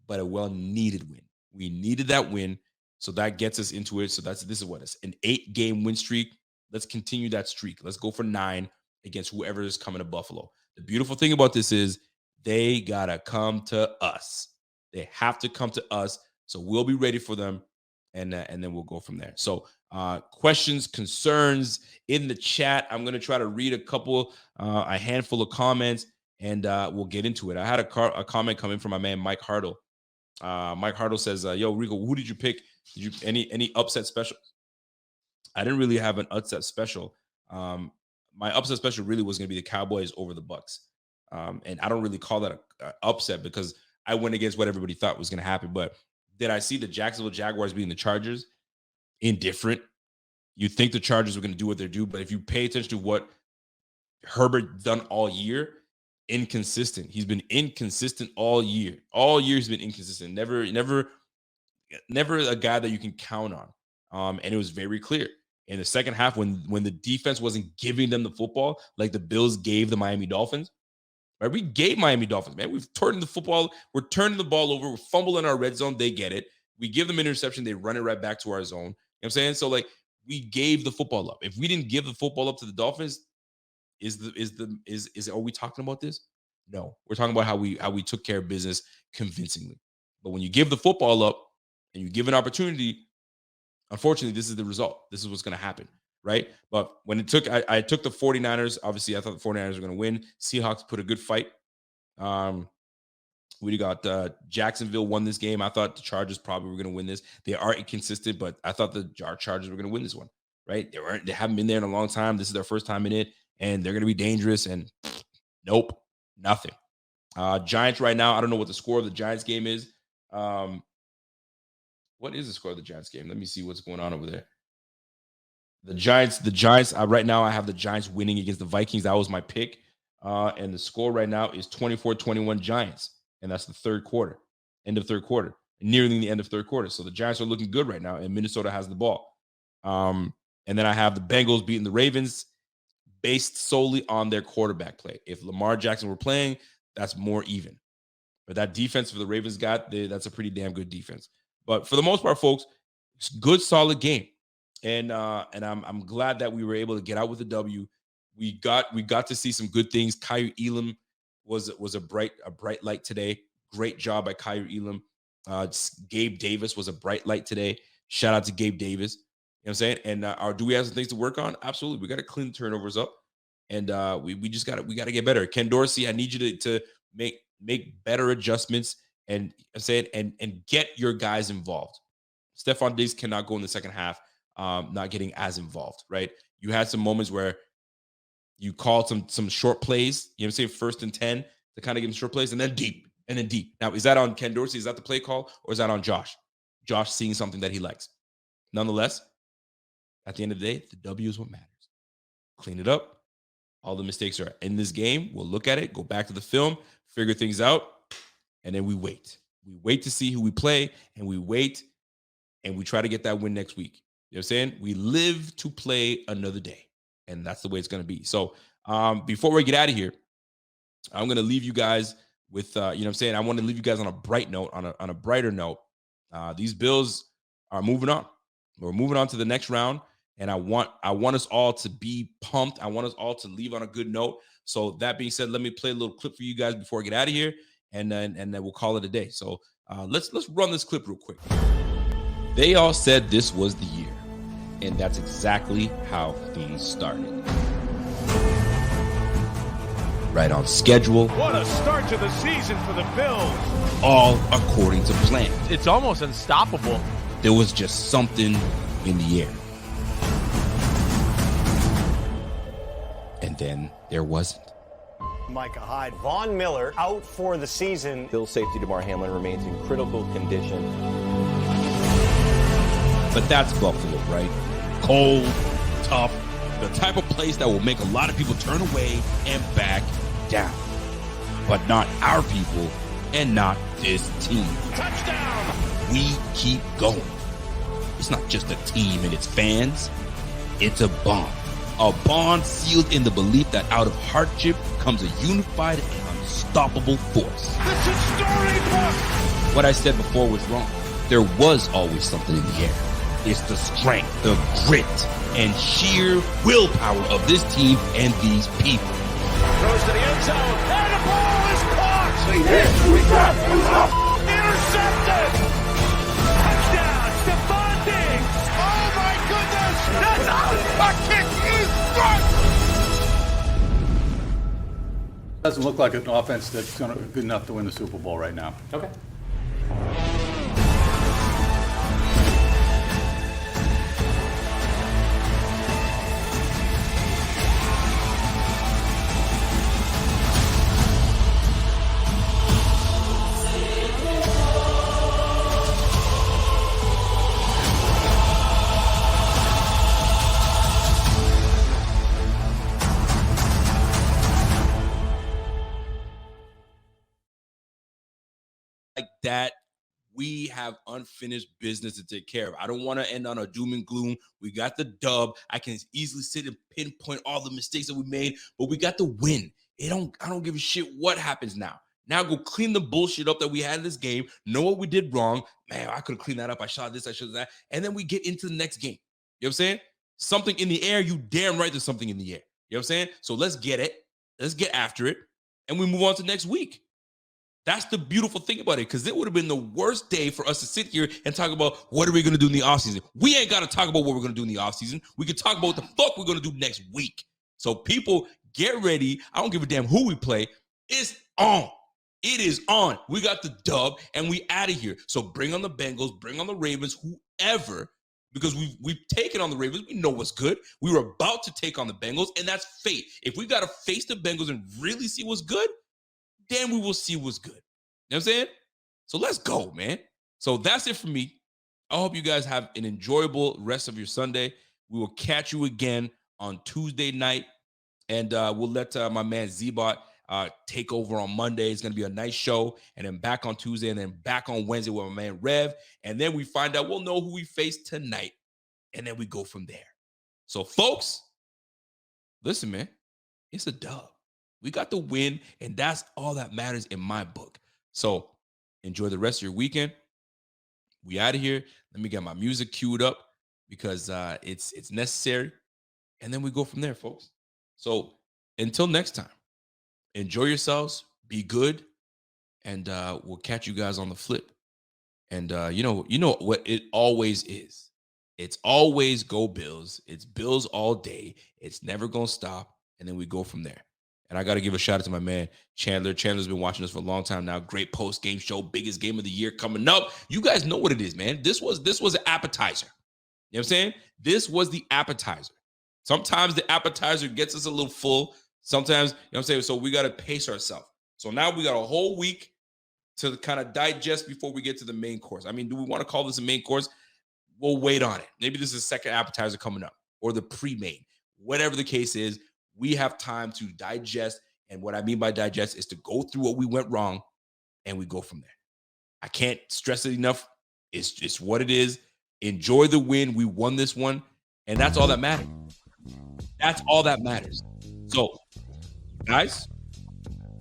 but a well-needed win. We needed that win, so that gets us into it. So this is what it's an 8-game win streak. Let's continue that streak. Let's go for 9 against whoever is coming to Buffalo. The beautiful thing about this is they got to come to us. They have to come to us, so we'll be ready for them, and then we'll go from there. So questions, concerns in the chat. I'm going to try to read a handful of comments, and we'll get into it. I had a comment come in from my man, Mike Hartle. Mike Hartle says, yo, Rico, who did you pick? Did you any upset special? I didn't really have an upset special. My upset special really was going to be the Cowboys over the Bucks. And I don't really call that an upset because I went against what everybody thought was going to happen. But did I see the Jacksonville Jaguars beating the Chargers? Indifferent. You think the Chargers were going to do what they do, but if you pay attention to what Herbert done all year, inconsistent. He's been inconsistent all year. All year he's been inconsistent. Never a guy that you can count on. And it was very clear in the second half when the defense wasn't giving them the football like the Bills gave the Miami Dolphins. Right? We gave Miami Dolphins, man. We've turned the football. We're turning the ball over. We're fumbling our red zone. They get it. We give them an interception. They run it right back to our zone. You know what I'm saying? So, like, we gave the football up. If we didn't give the football up to the Dolphins, are we talking about this? No. We're talking about how we took care of business convincingly. But when you give the football up and you give an opportunity, unfortunately, this is the result. This is what's going to happen, right? But when I took the 49ers. Obviously, I thought the 49ers were going to win. Seahawks put a good fight. We got Jacksonville won this game. I thought the Chargers probably were going to win this. They are inconsistent, but I thought the Chargers were going to win this one, right? They haven't been there in a long time. This is their first time in it, and they're going to be dangerous. And nope, nothing. Giants right now, I don't know what the score of the Giants game is. What is the score of the Giants game? Let me see what's going on over there. The Giants, right now I have the Giants winning against the Vikings. That was my pick. And the score right now is 24-21 Giants. And that's the third quarter, end of third quarter, nearing the end of third quarter. So the Giants are looking good right now, and Minnesota has the ball. And then I have the Bengals beating the Ravens based solely on their quarterback play. If Lamar Jackson were playing, that's more even. But that defense for the Ravens that's a pretty damn good defense. But for the most part, folks, it's a good, solid game. And I'm glad that we were able to get out with a W. We got to see some good things. Kyle Elam was a bright light today. Great job by Kyle Elam. Gabe Davis was a bright light today. Shout out to Gabe Davis. You know what I'm saying? And do we have some things to work on? Absolutely. We got to clean the turnovers up, and we gotta get better. Ken Dorsey, I need you to make better adjustments and get your guys involved. Stephon Diggs cannot go in the second half not getting as involved, right? You had some moments where you called some short plays, you know what I'm saying, 1st and 10 to kind of give them short plays, and then deep. Now, is that on Ken Dorsey? Is that the play call, or is that on Josh? Josh seeing something that he likes. Nonetheless, at the end of the day, the W is what matters. Clean it up. All the mistakes are in this game. We'll look at it, go back to the film, figure things out, and then we wait. We wait to see who we play, and we wait, and we try to get that win next week. You know what I'm saying? We live to play another day, and that's the way it's going to be. So before we get out of here, I'm going to leave you guys with, you know what I'm saying? I want to leave you guys on a bright note, on a brighter note. These Bills are moving on. We're moving on to the next round, and I want us all to be pumped. I want us all to leave on a good note. So that being said, let me play a little clip for you guys before I get out of here, and then we'll call it a day. So let's run this clip real quick. They all said this was the year, and that's exactly how things started. Right on schedule. What a start to the season for the Bills. All according to plan. It's almost unstoppable. There was just something in the air. And then there wasn't. Micah Hyde, Von Miller out for the season. Bill's safety DeMar Hamlin remains in critical condition. But that's Buffalo, right? Cold, tough, the type of place that will make a lot of people turn away and back down. But not our people and not this team. Touchdown! We keep going. It's not just a team and its fans. It's a bond. A bond sealed in the belief that out of hardship comes a unified and unstoppable force. This is storybook! What I said before was wrong. There was always something in the air. It's the strength, the grit, and sheer willpower of this team and these people. Throws to the end zone, and the ball is caught! Intercepted! Touchdown, Stephon Diggs! Oh my goodness! That's out! A kick is good! Doesn't look like an offense that's good enough to win the Super Bowl right now. Okay. Like that, we have unfinished business to take care of. I don't want to end on a doom and gloom. We got the dub. I can easily sit and pinpoint all the mistakes that we made, but we got the win. I don't give a shit what happens now. Now go clean the bullshit up that we had in this game. Know what we did wrong. Man, I could have cleaned that up. I shot this, I shot that. And then we get into the next game. You know what I'm saying? Something in the air. You damn right there's something in the air. You know what I'm saying? So let's get it. Let's get after it. And we move on to next week. That's the beautiful thing about it, because it would have been the worst day for us to sit here and talk about what are we going to do in the offseason. We ain't got to talk about what we're going to do in the offseason. We can talk about what the fuck we're going to do next week. So people, get ready. I don't give a damn who we play. It's on. It is on. We got the dub, and we out of here. So bring on the Bengals, bring on the Ravens, whoever, because we've taken on the Ravens. We know what's good. We were about to take on the Bengals, and that's fate. If we got to face the Bengals and really see what's good, then we will see what's good. You know what I'm saying? So let's go, man. So that's it for me. I hope you guys have an enjoyable rest of your Sunday. We will catch you again on Tuesday night. And we'll let my man Z-Bot take over on Monday. It's going to be a nice show. And then back on Tuesday and then back on Wednesday with my man Rev. And then we find out, we'll know who we face tonight. And then we go from there. So, folks, listen, man, it's a dub. We got the win, and that's all that matters in my book. So, enjoy the rest of your weekend. We out of here. Let me get my music queued up because it's necessary. And then we go from there, folks. So, until next time, enjoy yourselves, be good, and we'll catch you guys on the flip. And you know what it always is. It's always go Bills. It's Bills all day. It's never going to stop. And then we go from there. And I got to give a shout out to my man, Chandler. Chandler's been watching us for a long time now. Great post-game show. Biggest game of the year coming up. You guys know what it is, man. This was an appetizer. You know what I'm saying? This was the appetizer. Sometimes the appetizer gets us a little full. Sometimes, you know what I'm saying? So we got to pace ourselves. So now we got a whole week to kind of digest before we get to the main course. I mean, do we want to call this a main course? We'll wait on it. Maybe this is a second appetizer coming up or the pre-main. Whatever the case is, we have time to digest. And what I mean by digest is to go through what we went wrong and we go from there. I can't stress it enough. It's just what it is. Enjoy the win. We won this one. And that's all that matters. That's all that matters. So, guys,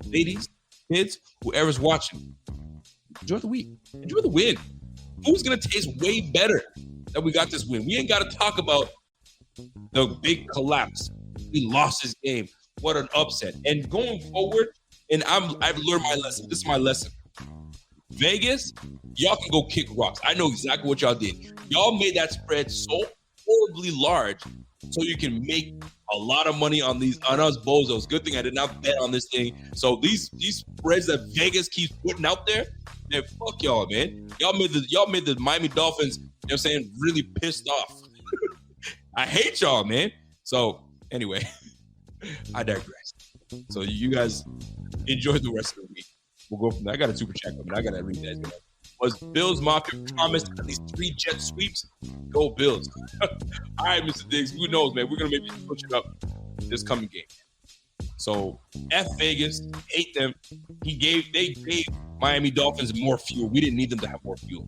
ladies, kids, whoever's watching, enjoy the week. Enjoy the win. Food's going to taste way better that we got this win. We ain't got to talk about the big collapse. We lost this game. What an upset. And going forward, and I've learned my lesson. This is my lesson. Vegas, y'all can go kick rocks. I know exactly what y'all did. Y'all made that spread so horribly large so you can make a lot of money on us bozos. Good thing I did not bet on this thing. So these spreads that Vegas keeps putting out there, man, fuck y'all, man. Y'all made the Miami Dolphins, you know what I'm saying, really pissed off. I hate y'all, man. So anyway, I digress. So you guys enjoy the rest of the week. We'll go from there. I got a super chat coming. I got to read that. Was Bills Mafia promised at least 3 jet sweeps? Go Bills. All right, Mr. Diggs. Who knows, man? We're going to maybe push it up this coming game. So, F Vegas. Hate them. They gave Miami Dolphins more fuel. We didn't need them to have more fuel.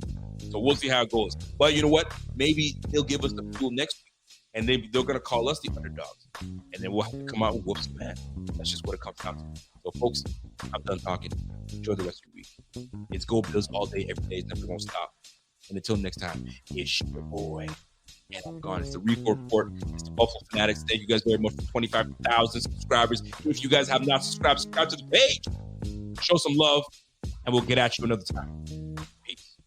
So, we'll see how it goes. But you know what? Maybe they'll give us the fuel next week. And they're going to call us the underdogs. And then we'll have to come out and whoop some ass. That's just what it comes down to. So, folks, I'm done talking. Enjoy the rest of your week. It's Go Bills all day, every day. It's never going to stop. And until next time, it's your boy. And I'm gone. It's the Reef Report. It's the Buffalo Fanatics. Thank you guys very much for 25,000 subscribers. If you guys have not subscribed, subscribe to the page. Show some love. And we'll get at you another time. Peace.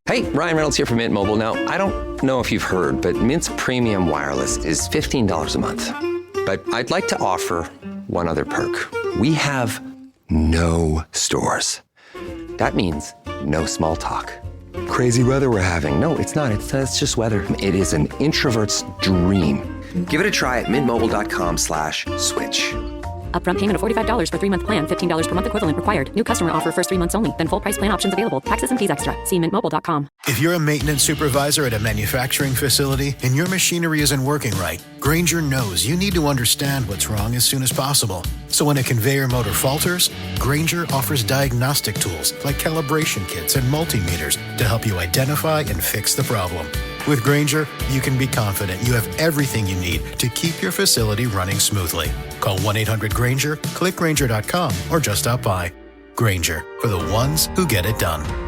Hey, Ryan Reynolds here from Mint Mobile. Now, I don't know if you've heard, but Mint's premium wireless is $15 a month. But I'd like to offer one other perk. We have no stores. That means no small talk. Crazy weather we're having. No, it's not. It's just weather. It is an introvert's dream. Give it a try at mintmobile.com/switch. Upfront payment of $45 for 3-month plan. $15 per month equivalent required. New customer offer first 3 months only. Then full price plan options available. Taxes and fees extra. See mintmobile.com. If you're a maintenance supervisor at a manufacturing facility and your machinery isn't working right, Grainger knows you need to understand what's wrong as soon as possible. So when a conveyor motor falters, Grainger offers diagnostic tools like calibration kits and multimeters to help you identify and fix the problem. With Grainger, you can be confident you have everything you need to keep your facility running smoothly. Call 1-800-GRAINGER, click Grainger.com, or just stop by. Grainger, for the ones who get it done.